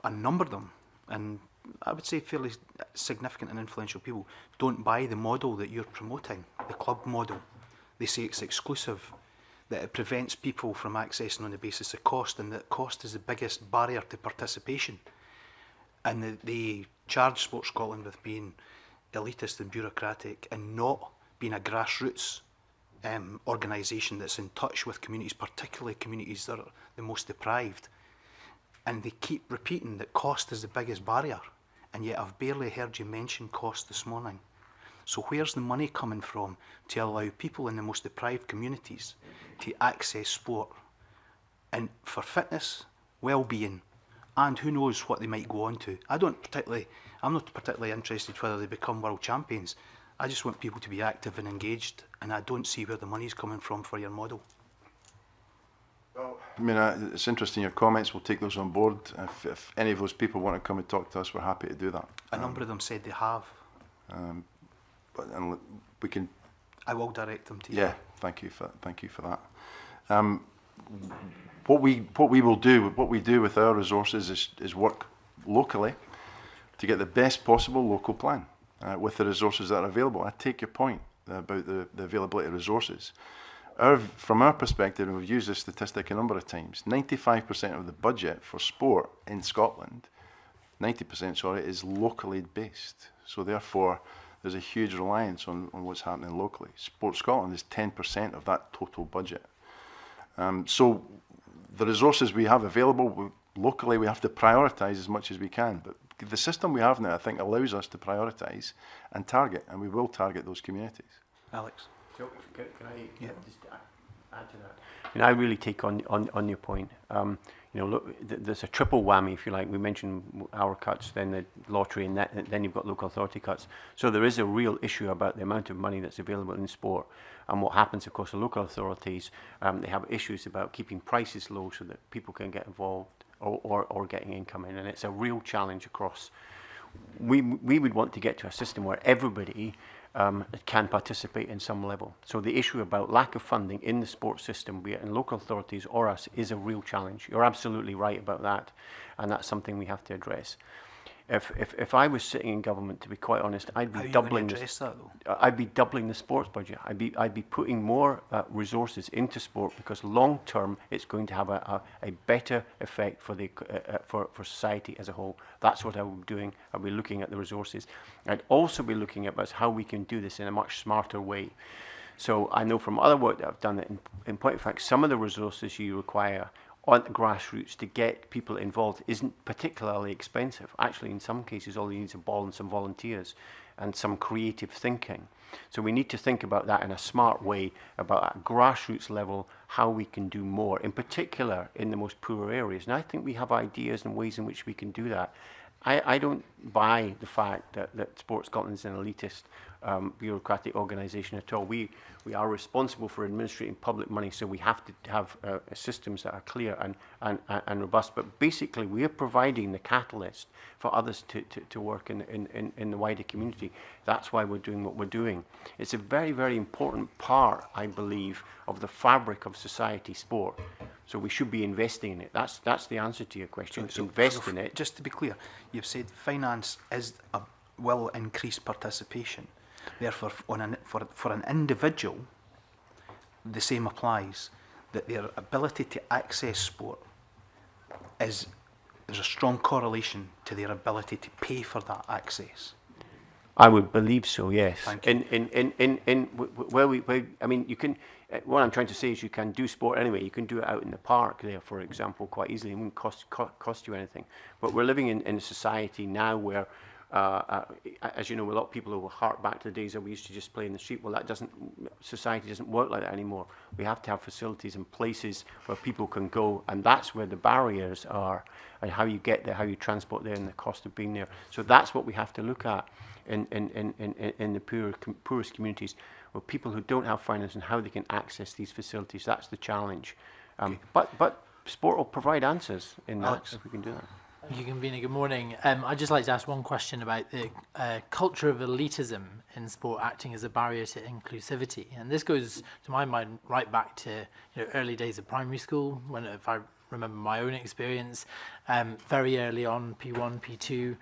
a number of them, and I would say fairly significant and influential people don't buy the model that you're promoting, the club model. They say it's exclusive, that it prevents people from accessing on the basis of cost, and that cost is the biggest barrier to participation. And they charge Sport Scotland with being elitist and bureaucratic and not being a grassroots organisation that's in touch with communities, particularly communities that are the most deprived. And they keep repeating that cost is the biggest barrier, and yet I've barely heard you mention cost this morning. So where's the money coming from to allow people in the most deprived communities to access sport, and for fitness, well-being, and who knows what they might go on to? I'm not particularly interested whether they become world champions. I just want people to be active and engaged, and I don't see where the money's coming from for your model. Well, I mean, it's interesting, your comments, we'll take those on board. If any of those people want to come and talk to us, we're happy to do that. A number of them said they have. And we can... I will direct them to you. Yeah, thank you for that. What we do with our resources is work locally to get the best possible local plan with the resources that are available. I take your point about the availability of resources. From our perspective, and we've used this statistic a number of times, 95% of the budget for sport in Scotland, 90%, sorry, is locally based. So therefore, there's a huge reliance on what's happening locally. Sport Scotland is 10% of that total budget. So the resources we have available locally, we have to prioritise as much as we can. But the system we have now, I think, allows us to prioritise and target, and we will target those communities. Alex? So, can I just add to that? And I really take on your point. You know, look, there's a triple whammy, if you like. We mentioned our cuts, then the lottery, and then you've got local authority cuts. So there is a real issue about the amount of money that's available in sport. And what happens, of course, the local authorities, they have issues about keeping prices low so that people can get involved or getting income in. And it's a real challenge across. We would want to get to a system where everybody can participate in some level. So the issue about lack of funding in the sports system, be it in local authorities or us, is a real challenge. You're absolutely right about that, and that's something we have to address. If I was sitting in government, to be quite honest, I'd be doubling the sports budget. I'd be putting more resources into sport, because long term it's going to have a better effect for society as a whole. That's what I will be doing. I'll be looking at the resources. I'd also be looking at how we can do this in a much smarter way. So I know from other work that I've done that in point of fact, some of the resources you require on the grassroots to get people involved isn't particularly expensive. Actually, in some cases, all you need is a ball and some volunteers and some creative thinking. So we need to think about that in a smart way, about at grassroots level, how we can do more, in particular in the most poor areas. And I think we have ideas and ways in which we can do that. I don't buy the fact that Sport Scotland is an elitist bureaucratic organisation at all. We are responsible for administrating public money, so we have to have systems that are clear and robust. But basically, we are providing the catalyst for others to work in the wider community. That's why we're doing what we're doing. It's a very, very important part, I believe, of the fabric of society, sport. So we should be investing in it. That's the answer to your question. So invest in it. Just to be clear, you've said finance will increase participation. Therefore, for an individual, the same applies, that their ability to access sport there's a strong correlation to their ability to pay for that access. I would believe so, yes. Thank you. Where I mean, you can. What I'm trying to say is you can do sport anyway. You can do it out in the park there, for example, quite easily. It wouldn't cost you anything. But we're living in a society now where, as you know, a lot of people will hark back to the days that we used to just play in the street. Well, society doesn't work like that anymore. We have to have facilities and places where people can go, and that's where the barriers are, and how you get there, how you transport there, and the cost of being there. So that's what we have to look at in the poorest communities, or people who don't have finance, and how they can access these facilities. That's the challenge. Okay. But sport will provide answers in that, if we can do that. Thank you, Convener. Good morning. I'd just like to ask one question about the culture of elitism in sport acting as a barrier to inclusivity. And this goes, to my mind, right back to early days of primary school, when, if I remember my own experience, very early on, P1, P2,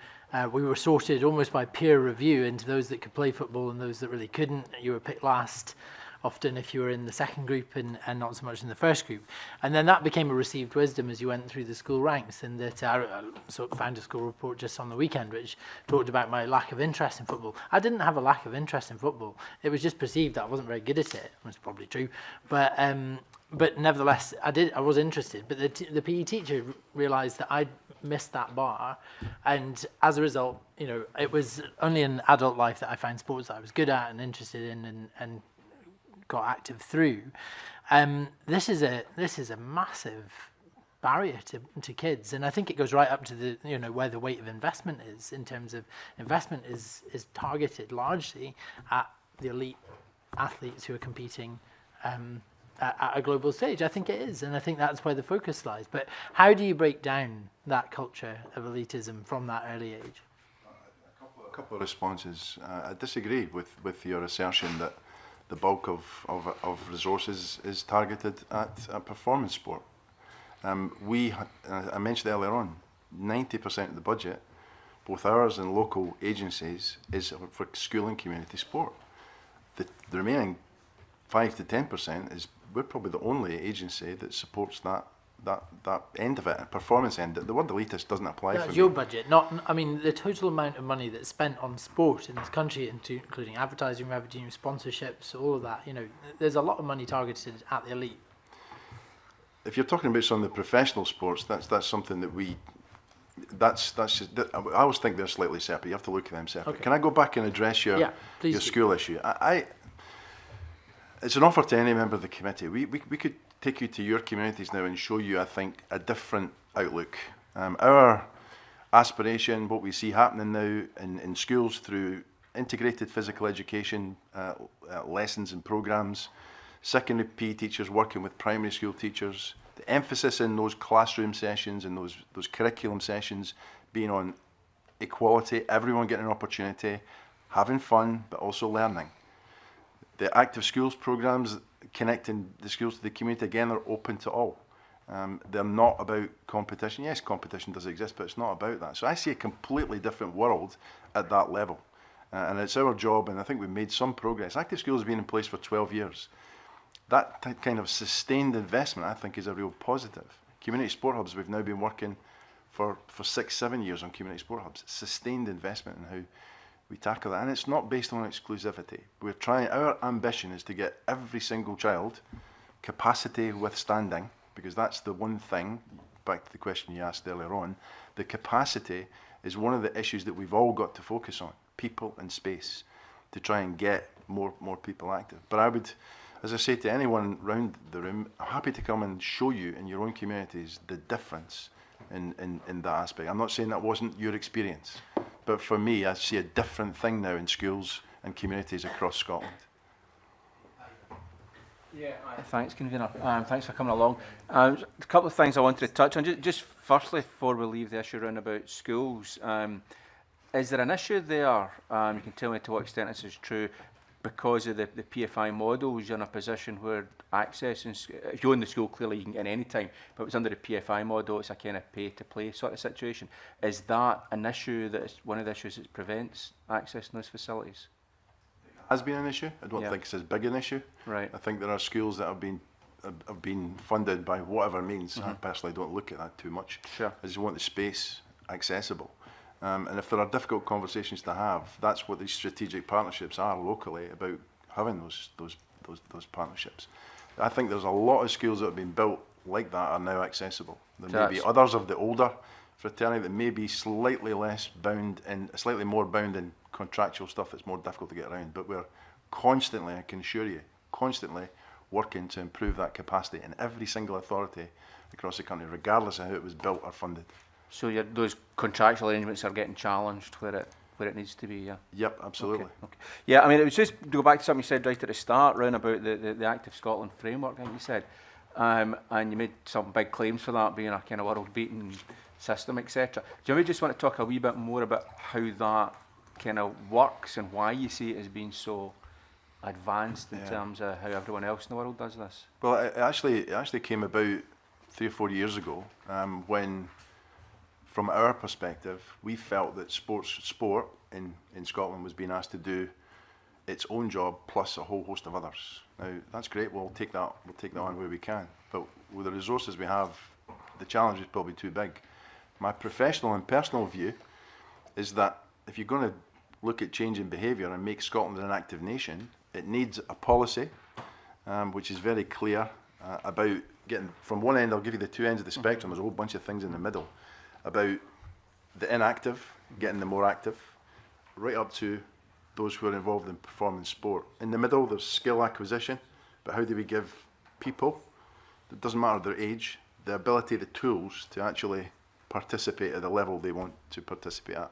we were sorted almost by peer review into those that could play football and those that really couldn't. You were picked last, often if you were in the second group and not so much in the first group. And then that became a received wisdom as you went through the school ranks, and that I found a school report just on the weekend which talked about my lack of interest in football. I didn't have a lack of interest in football. It was just perceived that I wasn't very good at it. It's probably true. But nevertheless, I was interested. But the PE teacher realised that I'd missed that bar, and as a result, it was only in adult life that I found sports that I was good at and interested in and got active through. This is a massive barrier to kids, and I think it goes right up to the where the weight of investment is, in terms of investment is targeted largely at the elite athletes who are competing at a global stage. I think it is, and I think that's where the focus lies. But how do you break down that culture of elitism from that early age? A couple of responses. I disagree with your assertion that the bulk of resources is targeted at performance sport. I mentioned earlier on, 90% of the budget, both ours and local agencies, is for school and community sport. The remaining 5 to 10% is, we're probably the only agency that supports that end of it, performance end. The word elitist doesn't apply. That's your budget, the total amount of money that's spent on sport in this country, including advertising revenue, sponsorships, all of that. There's a lot of money targeted at the elite. If you're talking about some of the professional sports, that's something that I always think they're slightly separate. You have to look at them separate. Okay. Can I go back and address your school issue? It's an offer to any member of the committee. We could take you to your communities now and show you, I think, a different outlook. Our aspiration, what we see happening now in schools through integrated physical education lessons and programmes, secondary PE teachers working with primary school teachers, the emphasis in those classroom sessions and those curriculum sessions being on equality, everyone getting an opportunity, having fun, but also learning. The active schools programmes, connecting the schools to the community, again, are open to all. They're not about competition. Yes, competition does exist, but it's not about that. So I see a completely different world at that level. And it's our job, and I think we've made some progress. Active schools have been in place for 12 years. That kind of sustained investment, I think, is a real positive. Community sport hubs, we've now been working for 6-7 years on community sport hubs. Sustained investment in how we tackle that, and it's not based on exclusivity. Our ambition is to get every single child capacity withstanding, because that's the one thing, back to the question you asked earlier on, the capacity is one of the issues that we've all got to focus on, people and space, to try and get more people active. But I would, as I say to anyone around the room, I'm happy to come and show you in your own communities the difference in that aspect. I'm not saying that wasn't your experience, but for me, I see a different thing now in schools and communities across Scotland. Yeah, thanks, Convener. Thanks for coming along. A couple of things I wanted to touch on. Just firstly, before we leave the issue around about schools, is there an issue there? You can tell me to what extent this is true. Because of the PFI models, you're in a position where access, if you own the school, clearly you can get in any time, but it's under the PFI model, it's a kind of pay-to-play sort of situation. Is that an issue, that is one of the issues that prevents access in those facilities? It has been an issue. I don't think it's as big an issue. Right. I think there are schools that have been funded by whatever means. I personally don't look at that too much. Sure. I just want the space accessible. And if there are difficult conversations to have, that's what these strategic partnerships are locally, about having those partnerships. I think there's a lot of schools that have been built like that are now accessible. There may be others of the older fraternity that may be slightly more bound in contractual stuff that's more difficult to get around. But we're constantly, I can assure you, constantly working to improve that capacity in every single authority across the country, regardless of how it was built or funded. So those contractual arrangements are getting challenged where it needs to be, yeah? Yep, absolutely. Okay. Yeah, I mean, it was just to go back to something you said right at the start, round about the Active Scotland framework, I think you said, and you made some big claims for that being a kind of world-beating system, etc. Do you just want to talk a wee bit more about how that kind of works and why you see it as being so advanced in terms of how everyone else in the world does this? Well, it actually came about 3 or 4 years ago when, from our perspective, we felt that sport in Scotland was being asked to do its own job plus a whole host of others. Now that's great. We'll take that on where we can. But with the resources we have, the challenge is probably too big. My professional and personal view is that if you're going to look at changing behaviour and make Scotland an active nation, it needs a policy which is very clear about getting from one end. I'll give you the two ends of the spectrum. There's a whole bunch of things in the middle about the inactive, getting them more active, right up to those who are involved in performance sport. In the middle, there's skill acquisition, but how do we give people, it doesn't matter their age, the ability, the tools to actually participate at the level they want to participate at.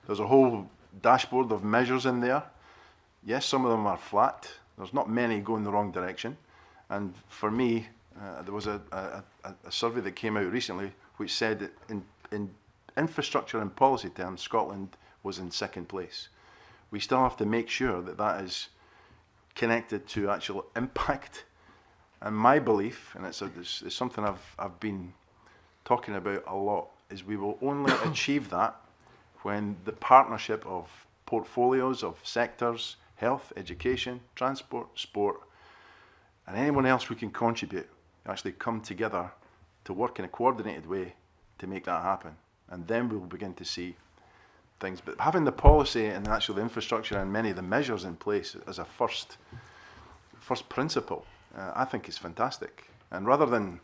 There's a whole dashboard of measures in there. Yes, some of them are flat. There's not many going the wrong direction. And for me, there was a survey that came out recently which said that in infrastructure and policy terms, Scotland was in second place. We still have to make sure that that is connected to actual impact. And my belief, and it's something I've been talking about a lot, is we will only achieve that when the partnership of portfolios of sectors, health, education, transport, sport, and anyone else who can contribute actually come together to work in a coordinated way to make that happen. And then we'll begin to see things. But having the policy and actually the infrastructure and many of the measures in place as a first principle, I think is fantastic. And rather than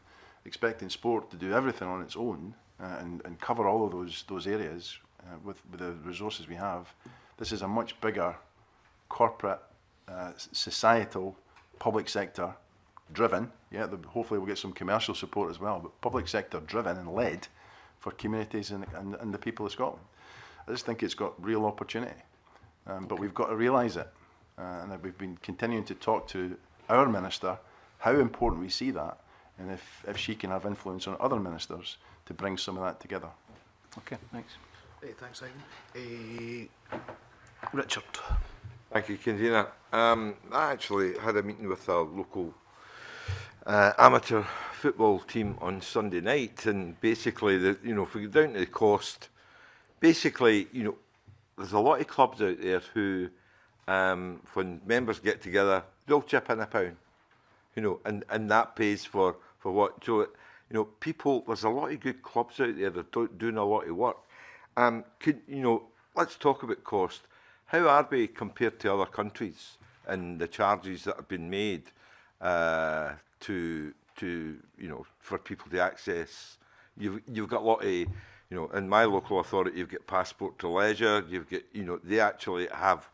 expecting sport to do everything on its own and cover all of those areas with the resources we have, this is a much bigger corporate, societal, public sector driven. Yeah, hopefully we'll get some commercial support as well, but public sector driven and led for communities and the people of Scotland. I just think it's got real opportunity, but we've got to realise it. And we've been continuing to talk to our minister how important we see that, and if she can have influence on other ministers to bring some of that together. Okay, thanks. Thanks, Aidan. Richard. Thank you, Convener. I actually had a meeting with a local amateur football team on Sunday night, and basically, if we go down to the cost, basically, there's a lot of clubs out there who, when members get together, they'll chip in £1, and that pays for what. So, people, there's a lot of good clubs out there that are doing a lot of work. Let's talk about cost. How are we compared to other countries and the charges that have been made for people to access? You've got a lot of, in my local authority, you've got Passport to Leisure. You've got, they actually have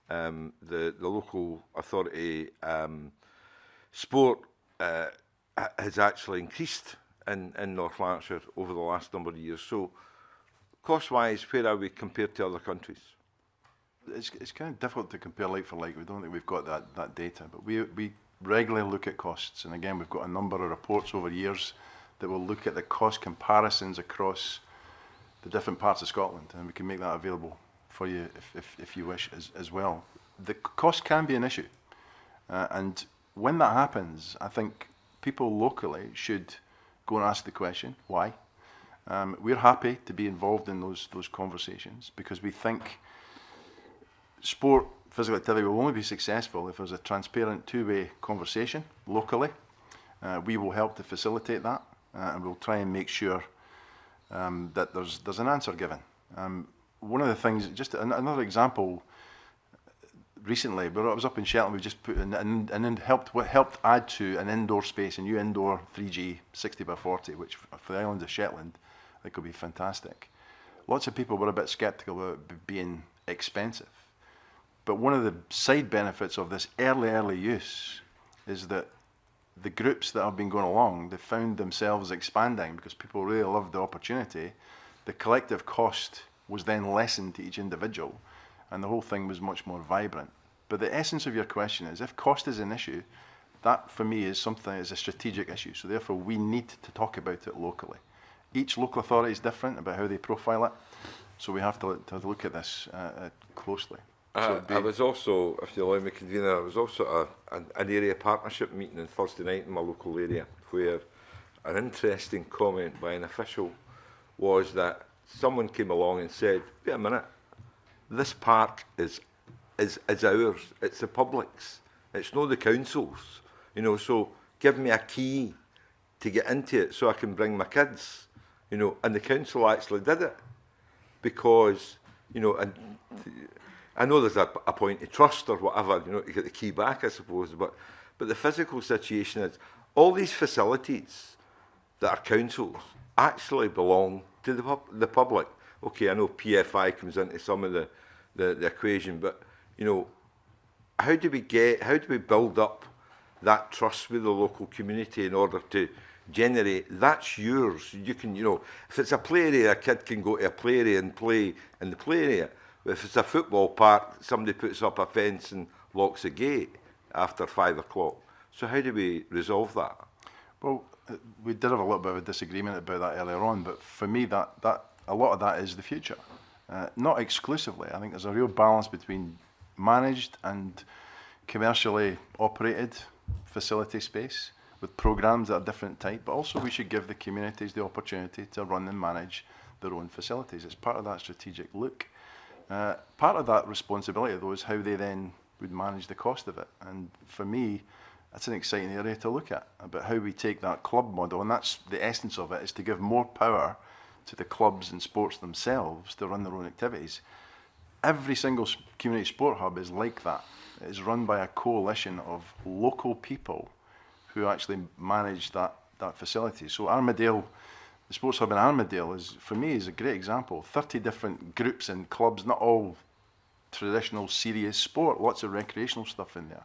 the local authority sport has actually increased in North Lanarkshire over the last number of years. So, cost-wise, where are we compared to other countries? It's kind of difficult to compare like for like. We don't think we've got that data, but we regularly look at costs. And again, we've got a number of reports over years that will look at the cost comparisons across the different parts of Scotland, and we can make that available for you if you wish as well. The cost can be an issue, and when that happens, I think people locally should go and ask the question, why? We're happy to be involved in those conversations because we think sport, physical activity will only be successful if there's a transparent two-way conversation locally. We will help to facilitate that, and we'll try and make sure that there's an answer given. one of the things, just another example, recently, but I was up in Shetland, we just put in and helped add to an indoor space, a new indoor 3G 60 by 40, which for the island of Shetland, I think will be fantastic. Lots of people were a bit sceptical about it being expensive. But one of the side benefits of this early use is that the groups that have been going along, they found themselves expanding because people really loved the opportunity. The collective cost was then lessened to each individual, and the whole thing was much more vibrant. But the essence of your question is, if cost is an issue, that for me is a strategic issue. So therefore we need to talk about it locally. Each local authority is different about how they profile it, so we have to look at this closely. So I was also, if you allow me, convener, I was also at an area partnership meeting on Thursday night in my local area, where an interesting comment by an official was that someone came along and said, wait a minute, this park is ours, it's the public's, it's not the council's, you know, so give me a key to get into it so I can bring my kids, you know, and the council actually did it because, you know, and I know there's a point of trust or whatever, you know, to get the key back, I suppose, but the physical situation is all these facilities that are councils actually belong to the public. Okay, I know PFI comes into some of the equation, but you know, how do we build up that trust with the local community in order to generate that's yours? You can, you know, if it's a play area, a kid can go to a play area and play in the play area. If it's a football park, somebody puts up a fence and locks a gate after 5 o'clock. So how do we resolve that? Well, we did have a little bit of a disagreement about that earlier on, but for me, that a lot of that is the future. Not exclusively. I think there's a real balance between managed and commercially operated facility space with programs that are different type, but also we should give the communities the opportunity to run and manage their own facilities. It's part of that strategic look. Part of that responsibility, though, is how they then would manage the cost of it. And for me, that's an exciting area to look at, about how we take that club model, and that's the essence of it, is to give more power to the clubs and sports themselves to run their own activities. Every single community sport hub is like that. It is run by a coalition of local people who actually manage that facility. So Armadale, the sports hub in Armadale for me is a great example. 30 different groups and clubs, not all traditional serious sport, lots of recreational stuff in there.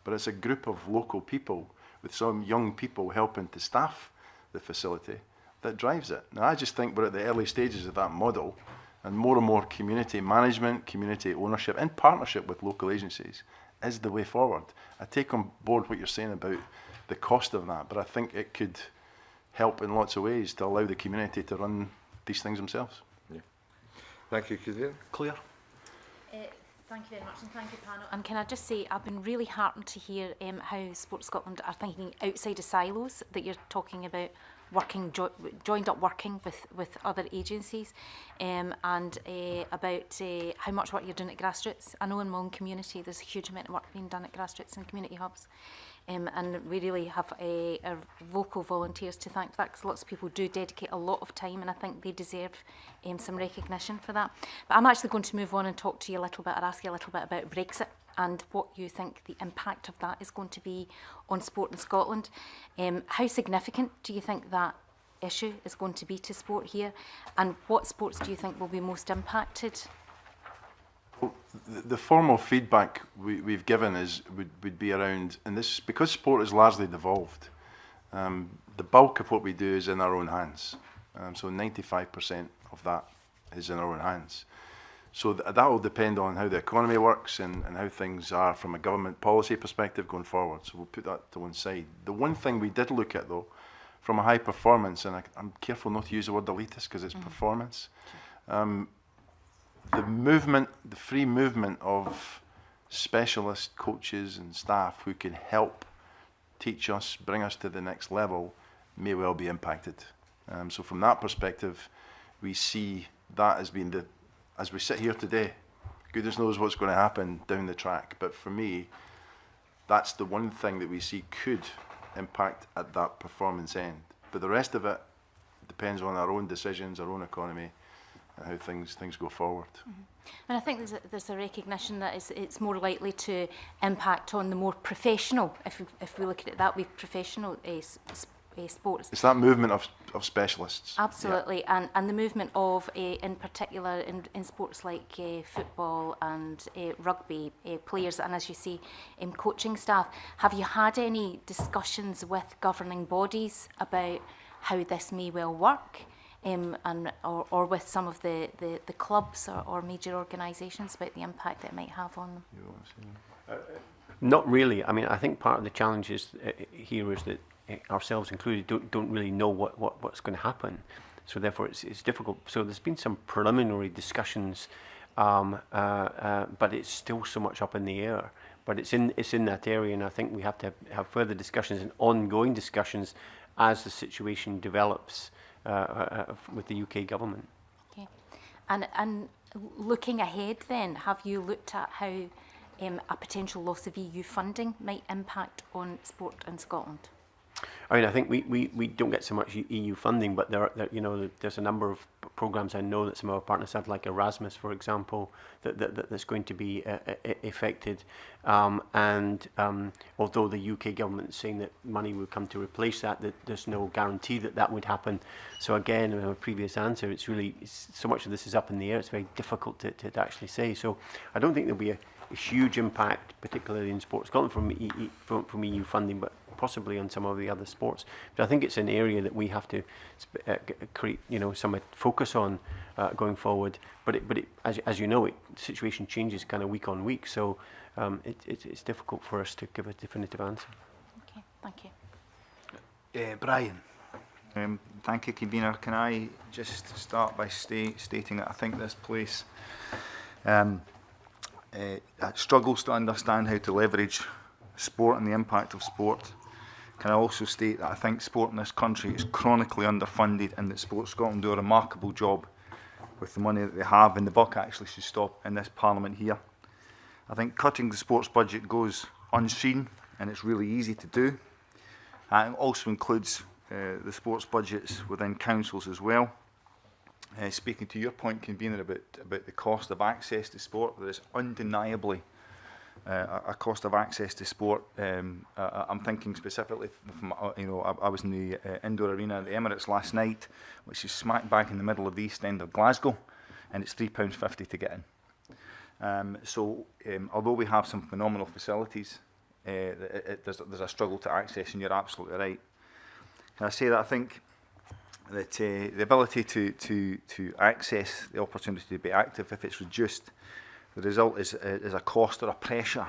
But it's a group of local people with some young people helping to staff the facility that drives it. Now I just think we're at the early stages of that model, and more community management, community ownership in partnership with local agencies is the way forward. I take on board what you're saying about the cost of that, but I think it could help in lots of ways to allow the community to run these things themselves. Yeah. Thank you, Claire. Thank you very much, and thank you, panel. And can I just say, I've been really heartened to hear how Sports Scotland are thinking outside of silos, that you're talking about joined up working with other agencies, and about how much work you're doing at grassroots. I know in my own community there's a huge amount of work being done at grassroots and community hubs. And we really have vocal volunteers to thank for that, because lots of people do dedicate a lot of time, and I think they deserve some recognition for that. But I'm actually going to move on and talk to you a little bit, or ask you a little bit about Brexit and what you think the impact of that is going to be on sport in Scotland. How significant do you think that issue is going to be to sport here, and what sports do you think will be most impacted? The formal feedback we've given would be around, and this because sport is largely devolved, the bulk of what we do is in our own hands. So 95% of that is in our own hands. So that will depend on how the economy works and how things are from a government policy perspective going forward. So we'll put that to one side. The one thing we did look at, though, from a high performance, and I'm careful not to use the word elitist because it's performance, the movement, the free movement of specialist coaches and staff who can help teach us, bring us to the next level, may well be impacted. So from that perspective, we see that as being as we sit here today, goodness knows what's going to happen down the track. But for me, that's the one thing that we see could impact at that performance end. But the rest of it depends on our own decisions, our own economy, how things go forward. And I think there's a recognition that it's more likely to impact on the more professional, if we look at it that way, professional sports. It's that movement of specialists. Absolutely, Yeah. and the movement of, in particular, in sports like football and rugby, players, and as you say, coaching staff. Have you had any discussions with governing bodies about how this may well work, or with some of the clubs or major organisations about the impact that it might have on them? Not really. I mean, I think part of the challenge is, here is that ourselves included don't really know what's going to happen. So therefore it's difficult. So there's been some preliminary discussions, but it's still so much up in the air. But it's in that area, and I think we have to have further discussions and ongoing discussions as the situation develops with the UK government. Okay, and looking ahead, then, have you looked at how a potential loss of EU funding might impact on sport in Scotland? I mean, I think we don't get so much EU funding, but there's a number of programs I know that some of our partners have, like Erasmus, for example, that's going to be affected. And although the UK government is saying that money will come to replace that there's no guarantee that would happen. So again, in my previous answer, it's so much of this is up in the air. It's very difficult to actually say. So I don't think there'll be a huge impact, particularly in Sport Scotland, from EU funding, but possibly on some of the other sports. But I think it's an area that we have to create, some focus on going forward. But as you know, the situation changes kind of week on week, so it's difficult for us to give a definitive answer. Okay, thank you. Brian. Thank you, convener. Can I just start by stating that I think this place struggles to understand how to leverage sport and the impact of sport. Can I also state that I think sport in this country is chronically underfunded, and that Sport Scotland do a remarkable job with the money that they have, and the buck actually should stop in this Parliament here. I think cutting the sports budget goes unseen, and it's really easy to do. And it also includes the sports budgets within councils as well. Speaking to your point, convener, about the cost of access to sport, there is undeniably a cost of access to sport. I'm thinking specifically from, I was in the indoor arena at the Emirates last night, which is smack bang in the middle of the east end of Glasgow, and it's £3.50 to get in. So although we have some phenomenal facilities, there's a struggle to access, and you're absolutely right. Can I say that I think that the ability to access the opportunity to be active, if it's reduced, the result is a cost or a pressure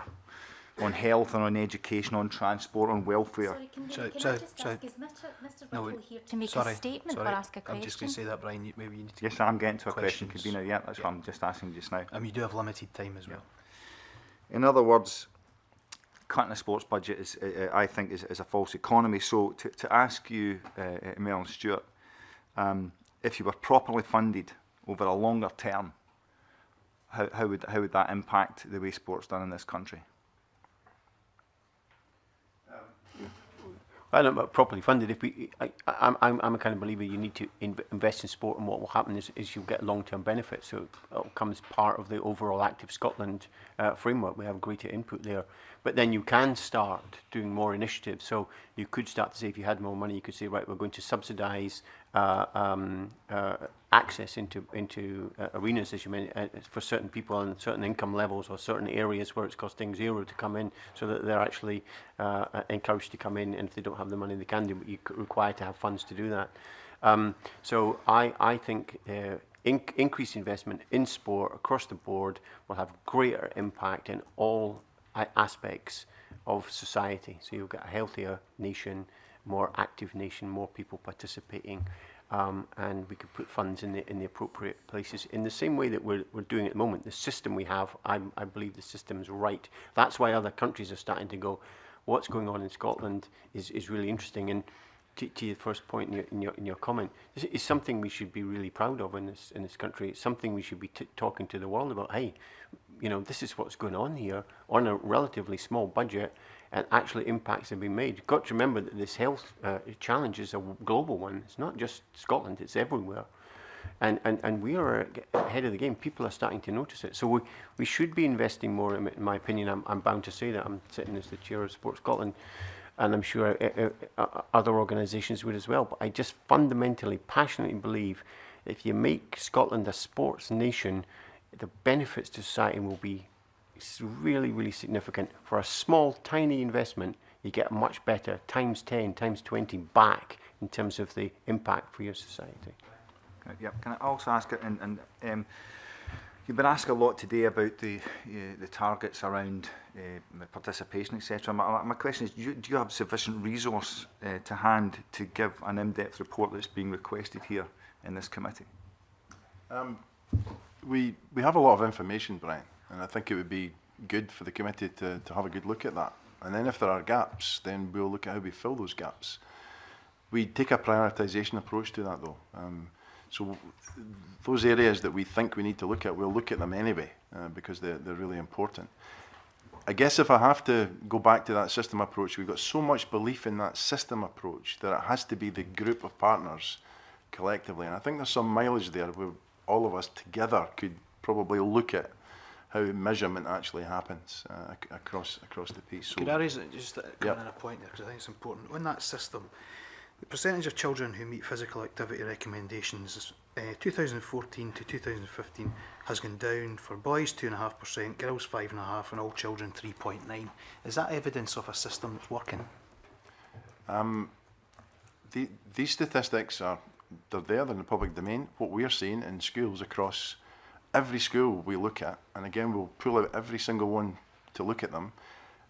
on health and on education, on transport, on welfare. Sorry, can I just ask, is Mr. Whittle here to make a statement or ask a question? I'm just going to say that, Brian, maybe you need to... Yes, I'm getting to a question, convener, yeah, that's what I'm just asking just now. You do have limited time as well. In other words, cutting the sports budget is, I think, is a false economy. So to ask you, Mel and Stuart, if you were properly funded over a longer term, how would that impact the way sport's done in this country? I don't know about properly funded. I'm a kind of believer you need to invest in sport, and what will happen is you'll get long-term benefits. So it comes part of the overall Active Scotland framework. We have greater input there. But then you can start doing more initiatives. So you could start to say, if you had more money, you could say, right, we're going to subsidise access into arenas, as you mentioned, for certain people on certain income levels or certain areas where it's costing £0 to come in, so that they're actually encouraged to come in, and if they don't have the money, they can do, but you're required to have funds to do that. So I think increased investment in sport across the board will have greater impact in all aspects of society. So you'll get a healthier nation, more active nation, more people participating, and we could put funds in the appropriate places in the same way that we're doing at the moment. The system we have, I believe the system's right. That's why other countries are starting to go, what's going on in Scotland is really interesting. And to your first point in your comment, this is something we should be really proud of in this country. It's something we should be talking to the world about. Hey, this is what's going on here on a relatively small budget, and actually impacts have been made. You've got to remember that this health challenge is a global one. It's not just Scotland, it's everywhere. And we are ahead of the game. People are starting to notice it. So we should be investing more, in my opinion. I'm bound to say that. I'm sitting as the chair of Sport Scotland, and I'm sure other organisations would as well. But I just fundamentally, passionately believe if you make Scotland a sports nation, the benefits to society will be really, really significant. For a small, tiny investment, you get much better, times 10, times 20 back in terms of the impact for your society. Yep. Can I also ask, you've been asked a lot today about the targets around participation, etc. My question is, do you have sufficient resource to hand to give an in-depth report that's being requested here in this committee? We have a lot of information, Brian, and I think it would be good for the committee to have a good look at that. And then if there are gaps, then we'll look at how we fill those gaps. We take a prioritisation approach to that, though. So those areas that we think we need to look at, we'll look at them anyway, because they're really important. I guess if I have to go back to that system approach, we've got so much belief in that system approach that it has to be the group of partners collectively. And I think there's some mileage there where all of us together could probably look at how measurement actually happens across the piece. So, could I raise just a point there, because I think it's important. On that system, the percentage of children who meet physical activity recommendations 2014 to 2015 has gone down for boys 2.5%, girls 5.5%, and all children 3.9%. Is that evidence of a system that's working? These statistics they're there, they're in the public domain. What we're seeing in schools across every school we look at, and again we'll pull out every single one to look at them,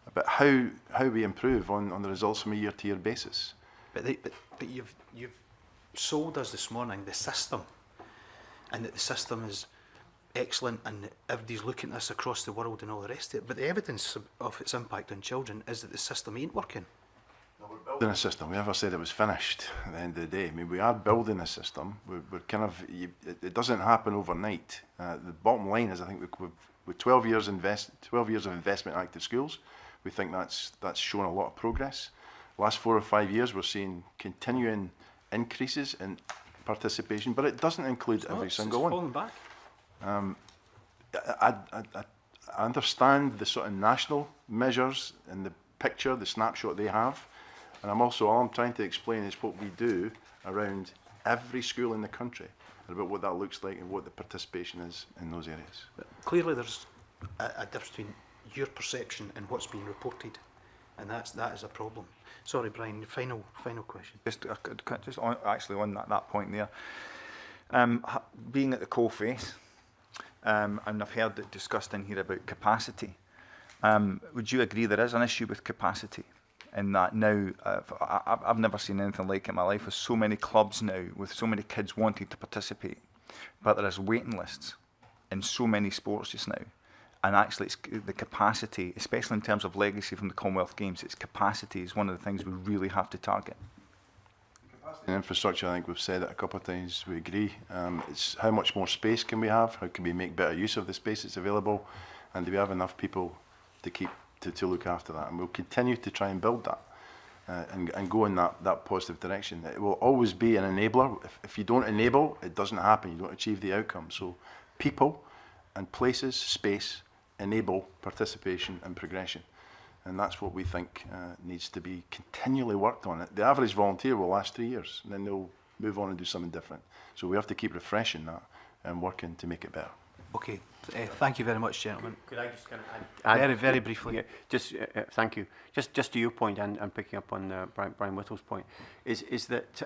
about how we improve on the results from a year-to-year basis. But you've sold us this morning the system, and that the system is excellent, and that everybody's looking at this across the world and all the rest of it. But the evidence of its impact on children is that the system ain't working. We're building a system. We never said it was finished at the end of the day. I mean, we are building a system. We're kind of, it doesn't happen overnight. The bottom line is, I think with 12 years of investment in active schools, we think that's shown a lot of progress. Last 4 or 5 years, we're seeing continuing increases in participation, but it doesn't include every single one. Falling back. I understand the sort of national measures and the picture, the snapshot they have, and all I'm trying to explain is what we do around every school in the country, and about what that looks like and what the participation is in those areas. But clearly, there's a difference between your perception and what's being reported, and that is a problem. Sorry, Brian. Final question. Just actually on that point there, being at the coalface, and I've heard it discussed in here about capacity. Would you agree there is an issue with capacity? In that now, I've never seen anything like it in my life, with so many clubs now, with so many kids wanting to participate, but there is waiting lists in so many sports just now. And actually, it's the capacity, especially in terms of legacy from the Commonwealth Games, its capacity is one of the things we really have to target. In infrastructure, I think we've said it a couple of times, we agree. It's how much more space can we have? How can we make better use of the space that's available? And do we have enough people to look after that? And we'll continue to try and build that and go in that positive direction. It will always be an enabler. If you don't enable, it doesn't happen. You don't achieve the outcome. So people and places, space, enable participation and progression. And that's what we think needs to be continually worked on. The average volunteer will last 3 years, and then they'll move on and do something different. So we have to keep refreshing that and working to make it better. Okay, thank you very much, gentlemen. Could I just kind of add very briefly? Yeah, just thank you. Just to your point, and picking up on Brian Whittle's point, is that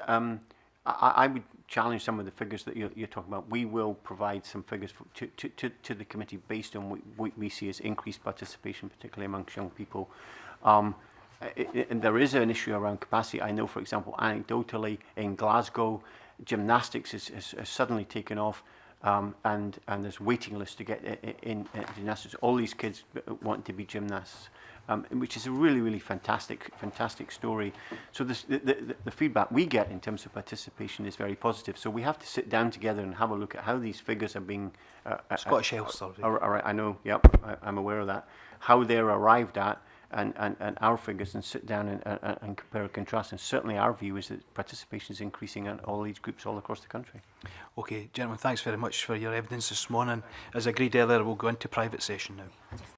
I would challenge some of the figures that you're talking about. We will provide some figures to the committee based on what we see as increased participation, particularly amongst young people. And there is an issue around capacity. I know, for example, anecdotally in Glasgow, gymnastics has suddenly taken off. And there's waiting lists to get in gymnastics. All these kids want to be gymnasts, which is a really, really fantastic story. So the feedback we get in terms of participation is very positive. So we have to sit down together and have a look at how these figures are being... Scottish Health Survey. I know, yep, I'm aware of that. How they're arrived at, and our figures and sit down and compare and contrast. And certainly our view is that participation is increasing in all age groups all across the country. Okay, gentlemen, thanks very much for your evidence this morning. As agreed earlier, we'll go into private session now.